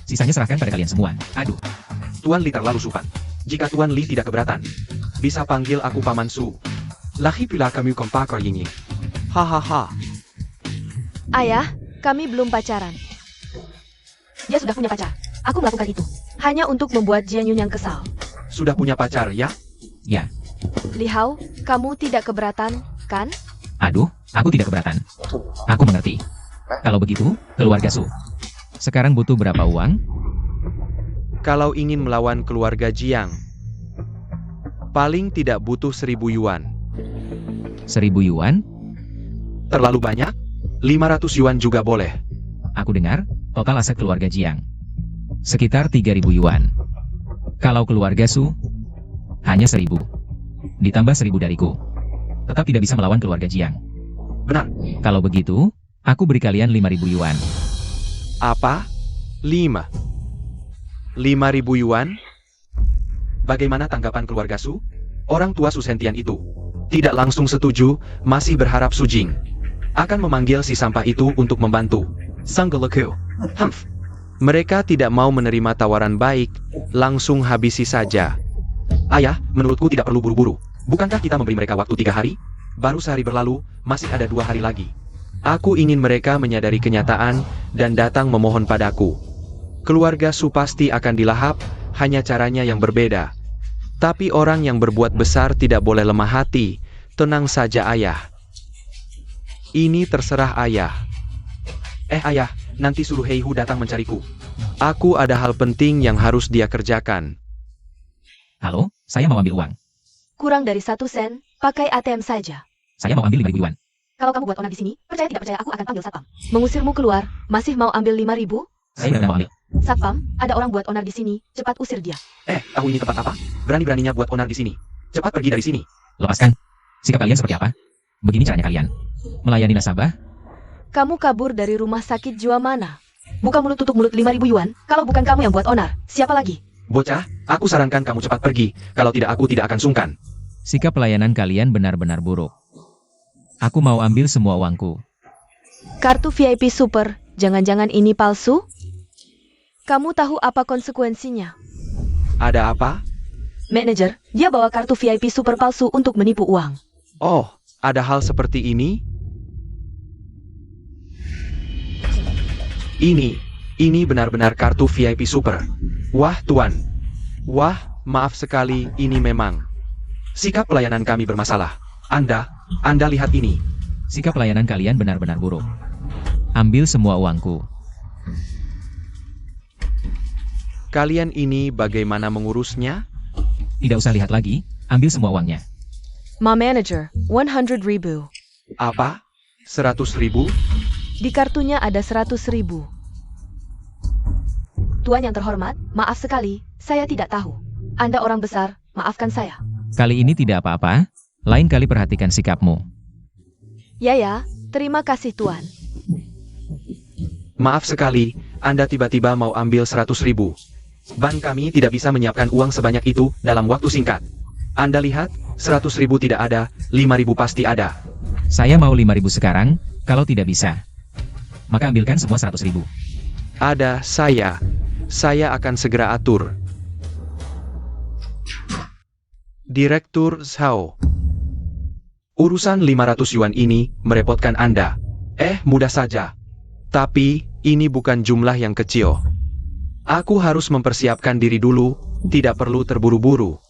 Sisanya serahkan pada kalian semua. Aduh. Tuan Li terlalu sopan. Jika Tuan Li tidak keberatan, bisa panggil aku Paman Su. Lahi pula kami kompak ini. Hahaha. Ayah, kami belum pacaran. Dia sudah punya pacar. Aku melakukan itu hanya untuk membuat Jiang Yunyang kesal. Sudah punya pacar, ya? Ya. Li Hao, kamu tidak keberatan, kan? Aduh, aku tidak keberatan. Aku mengerti. Kalau begitu, keluarga Su. Sekarang butuh berapa uang? Kalau ingin melawan keluarga Jiang, paling tidak butuh 1.000 yuan. 1.000 yuan? Terlalu banyak? 500 yuan juga boleh. Aku dengar, total aset keluarga Jiang sekitar 3.000 yuan. Kalau keluarga Su, hanya 1.000. Ditambah 1.000 dariku. Tetap tidak bisa melawan keluarga Jiang. Benar. Kalau begitu, aku beri kalian 5.000 yuan. Apa? 5.000 yuan? Bagaimana tanggapan keluarga Su? Orang tua Su Sentian itu tidak langsung setuju, masih berharap Su Jing akan memanggil si sampah itu untuk membantu. Sang Geleku. Mereka tidak mau menerima tawaran baik, langsung habisi saja. Ayah, menurutku tidak perlu buru-buru. Bukankah kita memberi mereka waktu 3 hari? Baru sehari berlalu, masih ada 2 hari lagi. Aku ingin mereka menyadari kenyataan dan datang memohon padaku. Keluarga Su pasti akan dilahap, hanya caranya yang berbeda. Tapi orang yang berbuat besar tidak boleh lemah hati. Tenang saja ayah. Ini terserah ayah. Ayah, nanti suruh Hei Hu datang mencariku. Aku ada hal penting yang harus dia kerjakan. Halo, saya mau ambil uang. Kurang dari 1 sen, pakai ATM saja. Saya mau ambil 5.000 yuan. Kalau kamu buat onar di sini, percaya tidak percaya aku akan panggil satpam. Mengusirmu keluar, masih mau ambil 5.000? Saya benar-benar mau ambil. Satpam, ada orang buat onar di sini, cepat usir dia. Tahu ini tempat apa? Berani-beraninya buat onar di sini. Cepat pergi dari sini. Lepaskan. Sikap kalian seperti apa? Begini caranya kalian melayani nasabah? Kamu kabur dari rumah sakit jiwa mana? Buka mulut tutup mulut 5.000 yuan, kalau bukan kamu yang buat onar, siapa lagi? Bocah, aku sarankan kamu cepat pergi, kalau tidak aku tidak akan sungkan. Sikap pelayanan kalian benar-benar buruk. Aku mau ambil semua uangku. Kartu VIP Super, jangan-jangan ini palsu? Kamu tahu apa konsekuensinya? Ada apa? Manajer, dia bawa kartu VIP Super palsu untuk menipu uang. Oh, Ada hal seperti ini? Ini benar-benar kartu VIP Super. Wah, Tuan. Wah, maaf sekali, ini memang. Sikap pelayanan kami bermasalah. Anda lihat ini. Sikap pelayanan kalian benar-benar buruk. Ambil semua uangku. Kalian ini bagaimana mengurusnya? Tidak usah lihat lagi, ambil semua uangnya. Ma Manager, 100.000. Apa? 100.000? Di kartunya ada 100.000. Tuan yang terhormat, maaf sekali, saya tidak tahu. Anda orang besar, maafkan saya. Kali ini tidak apa-apa, lain kali perhatikan sikapmu. Ya, terima kasih Tuan. Maaf sekali, Anda tiba-tiba mau ambil 100.000. Bank kami tidak bisa menyiapkan uang sebanyak itu dalam waktu singkat. Anda lihat, 100.000 tidak ada, 5.000 pasti ada. Saya mau 5.000 sekarang, kalau tidak bisa. Maka ambilkan semua 100.000. Ada saya akan segera atur. Direktur Zhao. Urusan 500 yuan ini merepotkan Anda. Mudah saja. Tapi, ini bukan jumlah yang kecil. Aku harus mempersiapkan diri dulu, tidak perlu terburu-buru.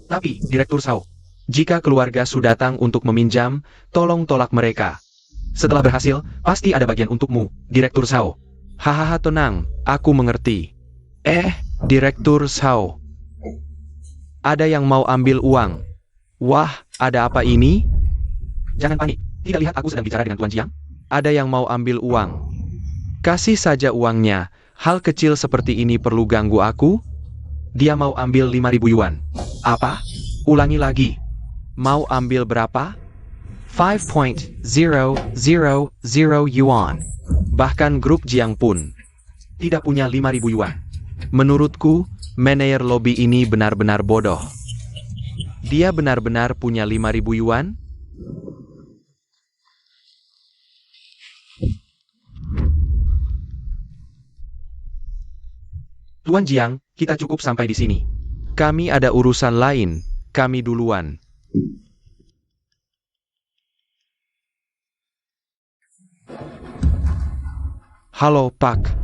Tapi, Direktur Zhao, jika keluarga Su datang untuk meminjam, tolong tolak mereka. Setelah berhasil, pasti ada bagian untukmu, Direktur Zhao. Hahaha, tenang, aku mengerti. Direktur Zhao. Ada yang mau ambil uang. Wah, ada apa ini? Jangan panik, tidak lihat aku sedang bicara dengan Tuan Jiang? Ada yang mau ambil uang. Kasih saja uangnya, hal kecil seperti ini perlu ganggu aku? Dia mau ambil 5.000 yuan. Apa? Ulangi lagi. Mau ambil berapa? 5.000 yuan. Bahkan grup Jiang pun tidak punya 5.000 yuan. Menurutku, manajer lobi ini benar-benar bodoh. Dia benar-benar punya 5.000 yuan? Tuan Jiang, kita cukup sampai di sini. Kami ada urusan lain, kami duluan. Halo Pak,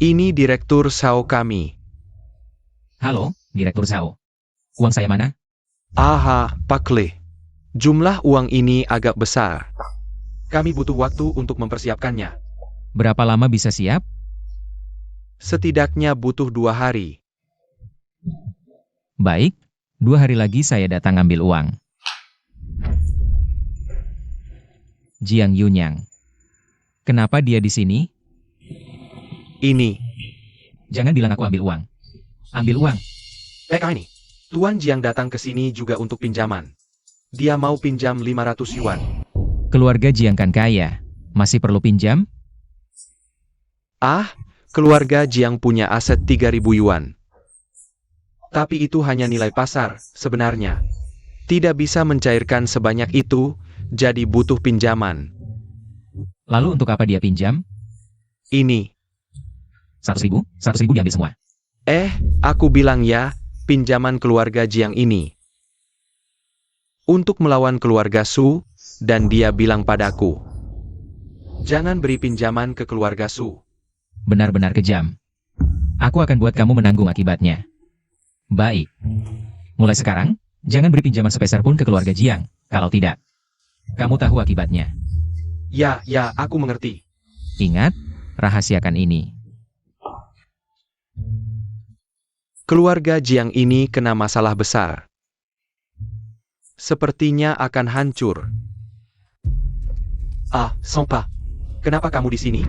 ini Direktur Zhao kami. Halo, Direktur Zhao. Uang saya mana? Aha, Pak Le. Jumlah uang ini agak besar. Kami butuh waktu untuk mempersiapkannya. Berapa lama bisa siap? Setidaknya butuh 2 hari. Baik, 2 hari lagi saya datang ambil uang. Jiang Yunyang. Kenapa dia di sini? Ini. Jangan bilang aku ambil uang. Ambil uang. Ini. Tuan Jiang datang ke sini juga untuk pinjaman. Dia mau pinjam 500 yuan. Keluarga Jiang kan kaya. Masih perlu pinjam? Keluarga Jiang punya aset 3.000 yuan. Tapi itu hanya nilai pasar, sebenarnya. Tidak bisa mencairkan sebanyak itu, jadi butuh pinjaman. Lalu untuk apa dia pinjam? Ini. 100.000? 100.000 diambil semua. Aku bilang ya, pinjaman keluarga Jiang ini. Untuk melawan keluarga Su, dan dia bilang padaku. Jangan beri pinjaman ke keluarga Su. Benar-benar kejam. Aku akan buat kamu menanggung akibatnya. Baik. Mulai sekarang, jangan beri pinjaman sepeser pun ke keluarga Jiang. Kalau tidak, kamu tahu akibatnya. Ya, aku mengerti. Ingat, rahasiakan ini. Keluarga Jiang ini kena masalah besar. Sepertinya akan hancur. Sompa. Kenapa kamu di sini?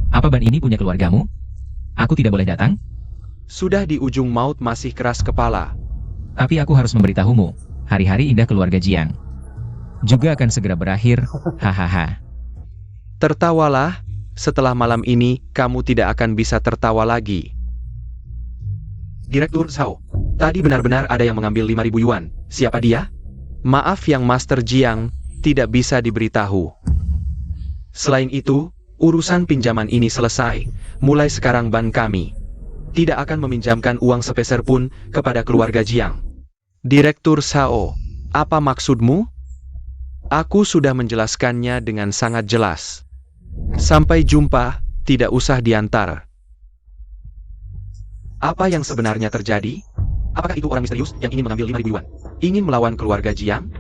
Apa ban ini punya keluargamu? Aku tidak boleh datang? Sudah di ujung maut masih keras kepala. Tapi aku harus memberitahumu, hari-hari indah keluarga Jiang juga akan segera berakhir, hahaha. Tertawalah, setelah malam ini, kamu tidak akan bisa tertawa lagi. Direktur Zhao, tadi benar-benar ada yang mengambil 5.000 yuan. Siapa dia? Maaf yang Master Jiang, tidak bisa diberitahu. Selain itu, urusan pinjaman ini selesai. Mulai sekarang bank kami tidak akan meminjamkan uang sepeser pun kepada keluarga Jiang. Direktur Zhao, apa maksudmu? Aku sudah menjelaskannya dengan sangat jelas. Sampai jumpa, tidak usah diantar. Apa yang sebenarnya terjadi? Apakah itu orang misterius yang ingin mengambil 5.000 yuan? Ingin melawan keluarga Jiang?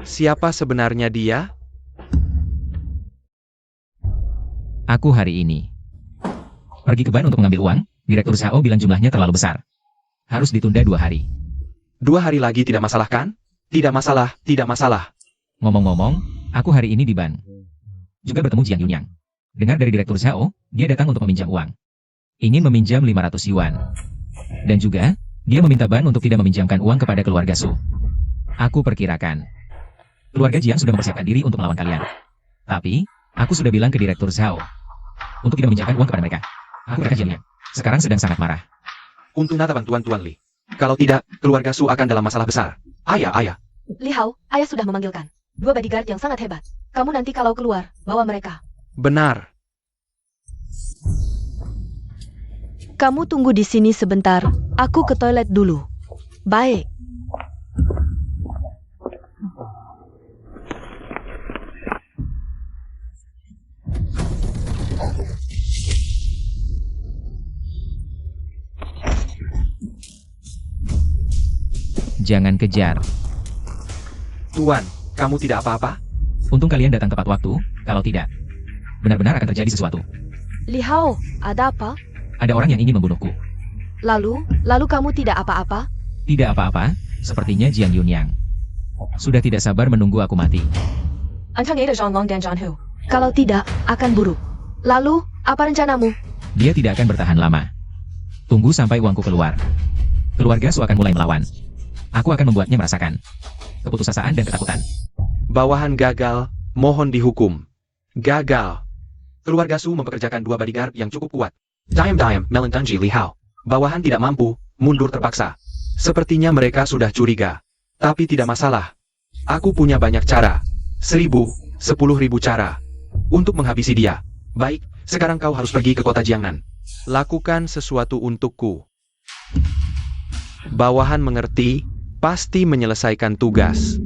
Siapa sebenarnya dia? Aku hari ini pergi ke Ban untuk mengambil uang. Direktur Zhao bilang jumlahnya terlalu besar. Harus ditunda 2 hari. 2 hari lagi tidak masalah kan? Tidak masalah, tidak masalah. Ngomong-ngomong, aku hari ini di Ban. Juga bertemu Jiang Yunyang. Dengar dari Direktur Zhao, dia datang untuk meminjam uang. Ingin meminjam 500 yuan. Dan juga, dia meminta Ban untuk tidak meminjamkan uang kepada keluarga Su. Aku perkirakan, keluarga Jiang sudah mempersiapkan diri untuk melawan kalian. Tapi, aku sudah bilang ke Direktur Zhao untuk tidak meminjamkan uang kepada mereka. Aku akan Jiang Yang. Sekarang sedang sangat marah. Untuk nata bantuan Tuan Li. Kalau tidak, keluarga Su akan dalam masalah besar. Ayah. Li Hao, ayah sudah memanggilkan 2 bodyguard yang sangat hebat. Kamu nanti kalau keluar, bawa mereka. Benar. Kamu tunggu di sini sebentar. Aku ke toilet dulu. Baik. Jangan kejar. Tuan, kamu tidak apa-apa? Untung kalian datang tepat waktu, kalau tidak, benar-benar akan terjadi sesuatu. Li Hao, ada apa? Ada orang yang ingin membunuhku. Lalu kamu tidak apa-apa? Tidak apa-apa, sepertinya Jiang Yunyang. Sudah tidak sabar menunggu aku mati. Kalau tidak, akan buruk. Lalu, apa rencanamu? Dia tidak akan bertahan lama. Tunggu sampai uangku keluar. Keluarga Su akan mulai melawan. Aku akan membuatnya merasakan keputusasaan dan ketakutan. Bawahan gagal, mohon dihukum. Gagal. Keluarga Su mempekerjakan 2 bodyguard yang cukup kuat. Diam, melentangi Li Hao. Bawahan tidak mampu, mundur terpaksa. Sepertinya mereka sudah curiga. Tapi tidak masalah. Aku punya banyak cara. 1.000, 10.000 cara. Untuk menghabisi dia. Baik, sekarang kau harus pergi ke kota Jiangnan. Lakukan sesuatu untukku. Bawahan mengerti, pasti menyelesaikan tugas.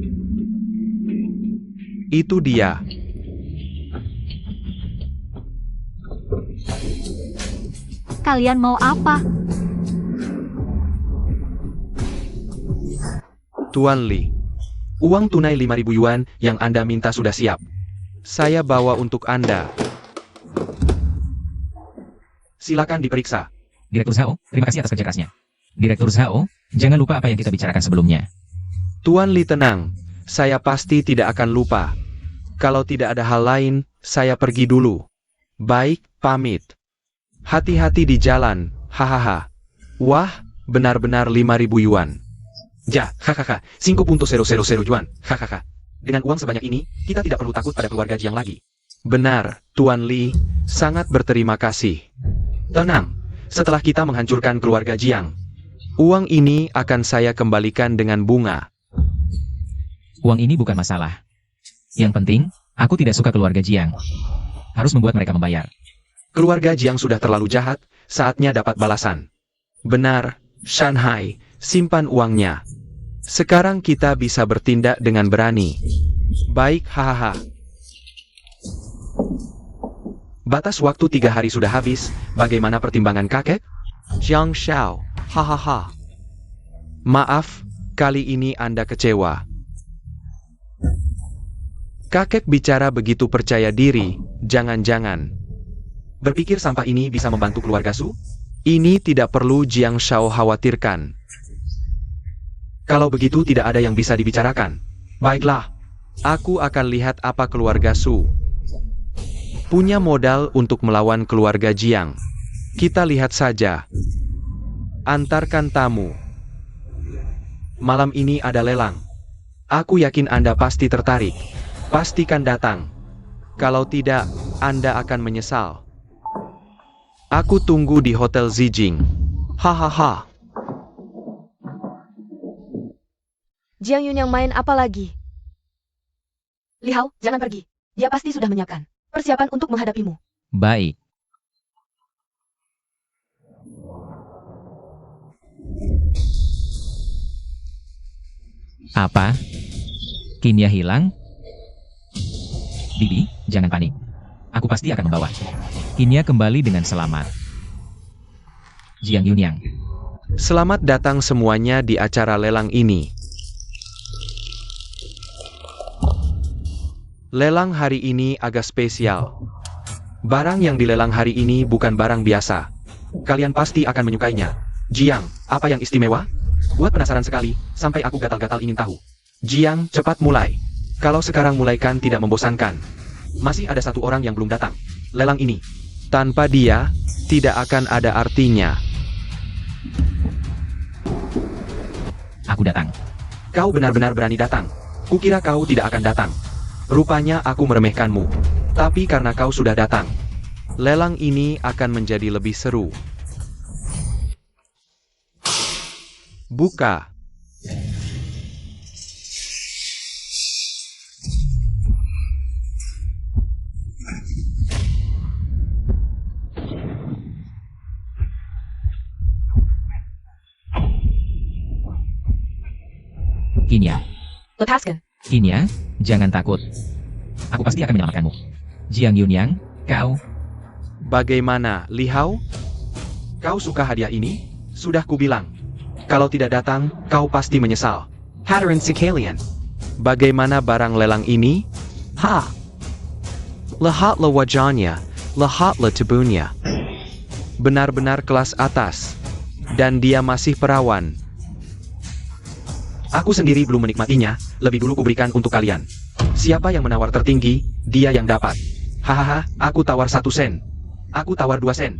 Itu dia. Kalian mau apa? Tuan Li, uang tunai 5.000 yuan yang Anda minta sudah siap. Saya bawa untuk Anda. Silakan diperiksa. Direktur Zhao, terima kasih atas kerja kerasnya. Direktur Zhao, jangan lupa apa yang kita bicarakan sebelumnya. Tuan Li tenang, saya pasti tidak akan lupa. Kalau tidak ada hal lain, saya pergi dulu. Baik, pamit. Hati-hati di jalan, hahaha. Wah, benar-benar 5.000 yuan. Ja, hahaha, 5.000 yuan, hahaha. Dengan uang sebanyak ini, kita tidak perlu takut pada keluarga Jiang lagi. Benar, Tuan Li, sangat berterima kasih. Tenang, setelah kita menghancurkan keluarga Jiang, uang ini akan saya kembalikan dengan bunga. Uang ini bukan masalah. Yang penting, aku tidak suka keluarga Jiang. Harus membuat mereka membayar. Keluarga Jiang sudah terlalu jahat, saatnya dapat balasan. Benar, Shanghai, simpan uangnya. Sekarang kita bisa bertindak dengan berani. Baik, hahaha. Batas waktu 3 hari sudah habis, bagaimana pertimbangan kakek? Jiang Xiao, hahaha. Maaf, kali ini Anda kecewa. Kakek bicara begitu percaya diri, jangan-jangan. Berpikir sampah ini bisa membantu keluarga Su? Ini tidak perlu Jiang Xiao khawatirkan. Kalau begitu tidak ada yang bisa dibicarakan. Baiklah, aku akan lihat apa keluarga Su punya modal untuk melawan keluarga Jiang. Kita lihat saja. Antarkan tamu. Malam ini ada lelang. Aku yakin Anda pasti tertarik. Pastikan datang. Kalau tidak, Anda akan menyesal. Aku tunggu di Hotel Zijing. Hahaha. Jiang Yun yang main apa lagi? Li Hao, jangan pergi. Dia pasti sudah menyiapkan persiapan untuk menghadapimu. Baik. Apa? Kinnya hilang? Bibi, jangan panik. Aku pasti akan membawa. Kinya kembali dengan selamat. Jiang Yunyang. Selamat datang semuanya di acara lelang ini. Lelang hari ini agak spesial. Barang yang dilelang hari ini bukan barang biasa. Kalian pasti akan menyukainya. Jiang, apa yang istimewa? Buat penasaran sekali, sampai aku gatal-gatal ingin tahu. Jiang, cepat mulai. Kalau sekarang mulaikan tidak membosankan. Masih ada satu orang yang belum datang. Lelang ini. Tanpa dia, tidak akan ada artinya. Aku datang. Kau benar-benar berani datang. Kukira kau tidak akan datang. Rupanya aku meremehkanmu. Tapi karena kau sudah datang, lelang ini akan menjadi lebih seru. Buka. Kinya. Lepaskan. Kinya, jangan takut. Aku pasti akan menyelamatkanmu. Jiang Yunyang, kau. Bagaimana, Li Hao? Kau suka hadiah ini? Sudah kubilang. Kalau tidak datang, kau pasti menyesal. Hadirin sekalian. Bagaimana barang lelang ini? Ha! Lihatlah wajahnya, lihatlah tubuhnya. Benar-benar kelas atas. Dan dia masih perawan. Aku sendiri belum menikmatinya, lebih dulu kuberikan untuk kalian. Siapa yang menawar tertinggi, dia yang dapat. Hahaha, aku tawar 1 sen. Aku tawar 2 sen.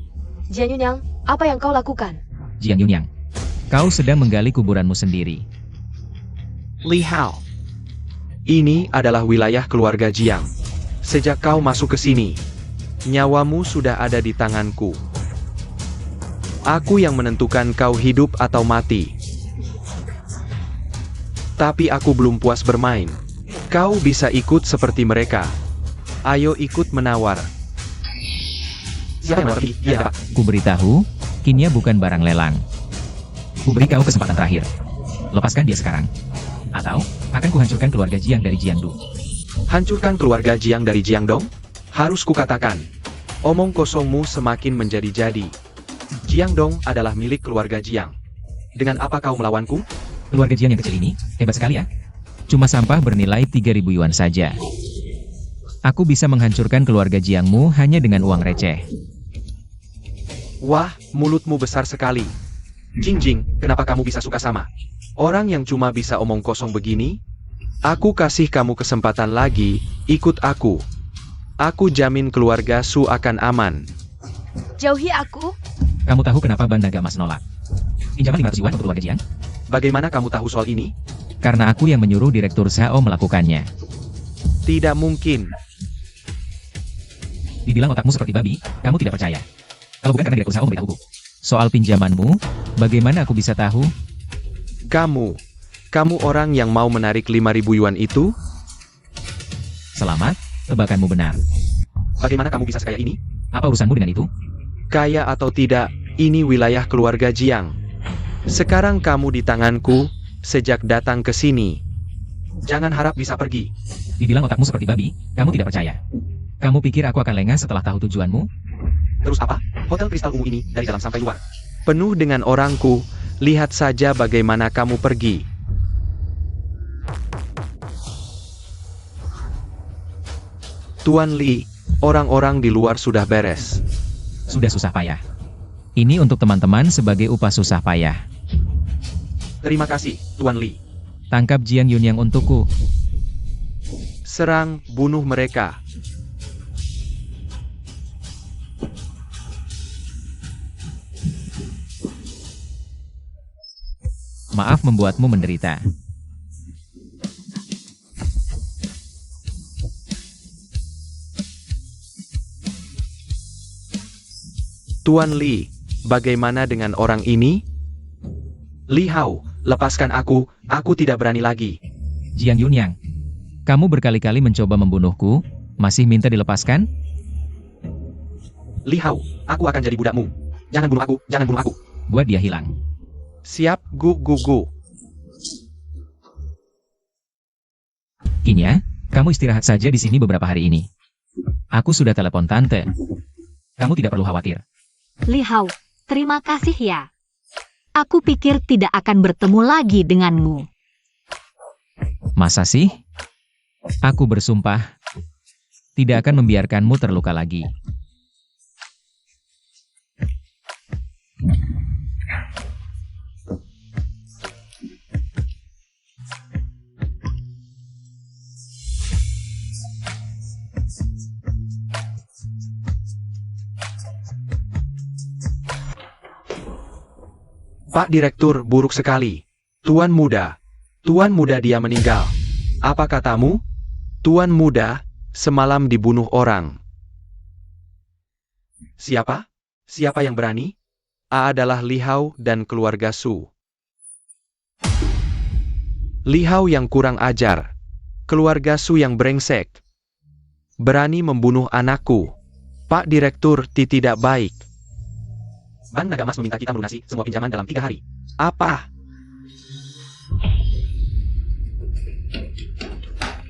Jiang Yunyang, apa yang kau lakukan? Jiang Yunyang. Kau sedang menggali kuburanmu sendiri. Li Hao. Ini adalah wilayah keluarga Jiang. Sejak kau masuk ke sini, nyawamu sudah ada di tanganku. Aku yang menentukan kau hidup atau mati. Tapi aku belum puas bermain. Kau bisa ikut seperti mereka. Ayo ikut menawar. Siapa yang menawar? Dia dapat. Kuberitahu, Kinya bukan barang lelang. Kuberi kau kesempatan terakhir. Lepaskan dia sekarang. Atau, akan kuhancurkan keluarga Jiang dari Jiangdu. Hancurkan keluarga Jiang dari Jiangdong? Harus kukatakan. Omong kosongmu semakin menjadi-jadi. Jiangdong adalah milik keluarga Jiang. Dengan apa kau melawanku? Keluarga Jiang yang kecil ini, hebat sekali ya. Cuma sampah bernilai 3.000 yuan saja. Aku bisa menghancurkan keluarga Jiangmu hanya dengan uang receh. Wah, mulutmu besar sekali. Jing, kenapa kamu bisa suka sama orang yang cuma bisa omong kosong begini? Aku kasih kamu kesempatan lagi, ikut aku. Aku jamin keluarga Su akan aman. Jauhi aku. Kamu tahu kenapa Ban Naga Mas nolak? Pinjaman 500 yuan untuk keluarga Jiang? Bagaimana kamu tahu soal ini? Karena aku yang menyuruh Direktur Sao melakukannya. Tidak mungkin. Dibilang otakmu seperti babi, kamu tidak percaya. Kalau bukan karena Direktur Sao memberitahuku. Soal pinjamanmu, bagaimana aku bisa tahu? Kamu orang yang mau menarik 5.000 yuan itu? Selamat, tebakanmu benar. Bagaimana kamu bisa sekaya ini? Apa urusanmu dengan itu? Kaya atau tidak, ini wilayah keluarga Jiang. Sekarang kamu di tanganku, sejak datang ke sini. Jangan harap bisa pergi. Dibilang otakmu seperti babi, kamu tidak percaya. Kamu pikir aku akan lengah setelah tahu tujuanmu? Terus apa? Hotel kristal ungu ini, dari dalam sampai luar, penuh dengan orangku. Lihat saja bagaimana kamu pergi. Tuan Li, orang-orang di luar sudah beres. Sudah susah payah. Ini untuk teman-teman sebagai upah susah payah. Terima kasih, Tuan Li. Tangkap Jiang Yunyang untukku. Serang, bunuh mereka. Maaf membuatmu menderita. Tuan Li, bagaimana dengan orang ini? Li Hao, lepaskan aku tidak berani lagi. Jiang Yunyang, kamu berkali-kali mencoba membunuhku, masih minta dilepaskan? Li Hao, aku akan jadi budakmu. Jangan bunuh aku, jangan bunuh aku. Buat dia hilang. Siap, gu. Kinya, Kamu istirahat saja di sini beberapa hari ini. Aku sudah telepon tante. Kamu tidak perlu khawatir. Li Hao, terima kasih ya. Aku pikir tidak akan bertemu lagi denganmu. Masa sih? Aku bersumpah tidak akan membiarkanmu terluka lagi. Pak Direktur, buruk sekali. Tuan muda dia meninggal. Apa katamu? Tuan muda semalam dibunuh orang. Siapa? Siapa yang berani? Adalah Li Hao dan keluarga Su. Li Hao yang kurang ajar. Keluarga Su yang brengsek. Berani membunuh anakku. Pak Direktur tidak baik. Bank Naga Emas meminta kita melunasi semua pinjaman dalam 3 hari. Apa?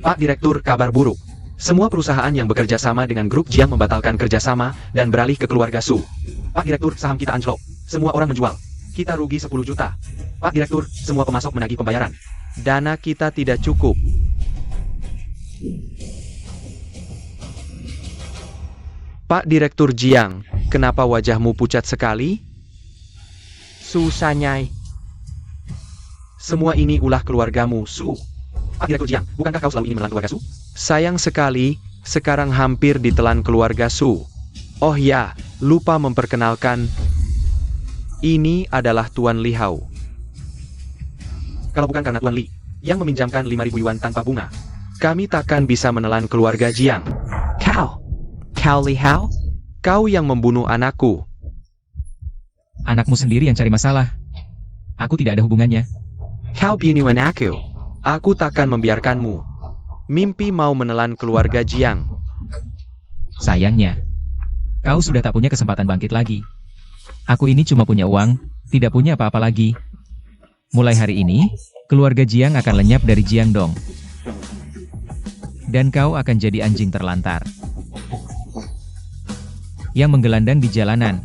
Pak Direktur, kabar buruk. Semua perusahaan yang bekerja sama dengan grup Jiang membatalkan kerjasama dan beralih ke keluarga Su. Pak Direktur, saham kita anjlok. Semua orang menjual. Kita rugi 10 juta. Pak Direktur, semua pemasok menagih pembayaran. Dana kita tidak cukup. Pak Direktur Jiang, kenapa wajahmu pucat sekali? Susanyai. Semua ini ulah keluargamu, Su. Pak Direktur Jiang, bukankah kau selalu ingin menelan keluarga Su? Sayang sekali, sekarang hampir ditelan keluarga Su. Oh ya, lupa memperkenalkan. Ini adalah Tuan Li Hao. Kalau bukan karena Tuan Li, yang meminjamkan 5.000 yuan tanpa bunga, kami takkan bisa menelan keluarga Jiang. Kau Li Hao? Kau yang membunuh anakku. Anakmu sendiri yang cari masalah. Aku tidak ada hubungannya. Kau bunuh anakku. Aku takkan membiarkanmu. Mimpi mau menelan keluarga Jiang. Sayangnya, kau sudah tak punya kesempatan bangkit lagi. Aku ini cuma punya uang, tidak punya apa-apa lagi. Mulai hari ini, keluarga Jiang akan lenyap dari Jiangdong. Dan kau akan jadi anjing terlantar yang menggelandang di jalanan.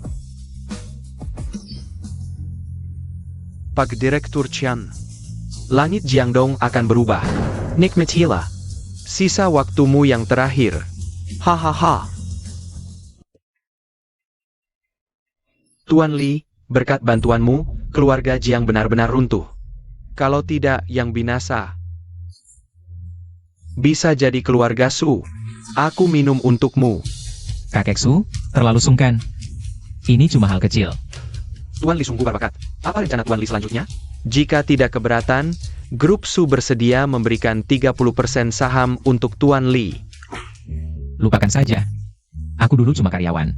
Pak Direktur Qian, langit Jiangdong akan berubah. Nikmatilah sisa waktumu yang terakhir. Hahaha. Tuan Li, berkat bantuanmu, keluarga Jiang benar-benar runtuh. Kalau tidak, yang binasa bisa jadi keluarga Su. Aku minum untukmu. Kakek Su, terlalu sungkan. Ini cuma hal kecil. Tuan Li sungguh berbakat. Apa rencana Tuan Li selanjutnya? Jika tidak keberatan, grup Su bersedia memberikan 30% saham untuk Tuan Li. Lupakan saja. Aku dulu cuma karyawan.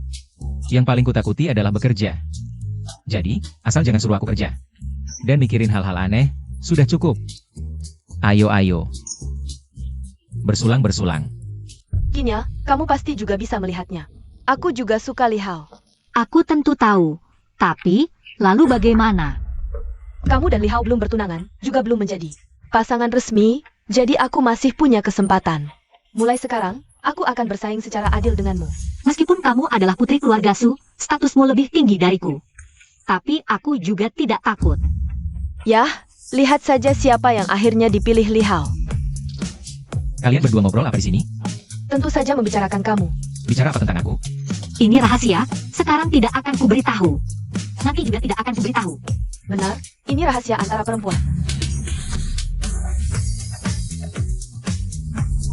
Yang paling kutakuti adalah bekerja. Jadi, asal jangan suruh aku kerja. Dan mikirin hal-hal aneh, sudah cukup. Ayo. Bersulang-bersulang. Kinya, kamu pasti juga bisa melihatnya. Aku juga suka Li Hao. Aku tentu tahu. Tapi, lalu bagaimana? Kamu dan Li Hao belum bertunangan, juga belum menjadi pasangan resmi, jadi aku masih punya kesempatan. Mulai sekarang, aku akan bersaing secara adil denganmu. Meskipun kamu adalah putri keluarga Su, statusmu lebih tinggi dariku. Tapi aku juga tidak takut. Yah, lihat saja siapa yang akhirnya dipilih Li Hao. Kalian berdua ngobrol apa di sini? Tentu saja membicarakan kamu. Bicara apa tentang aku? Ini rahasia, sekarang tidak akan kuberitahu. Nanti juga tidak akan kuberitahu. Benar, ini rahasia antara perempuan.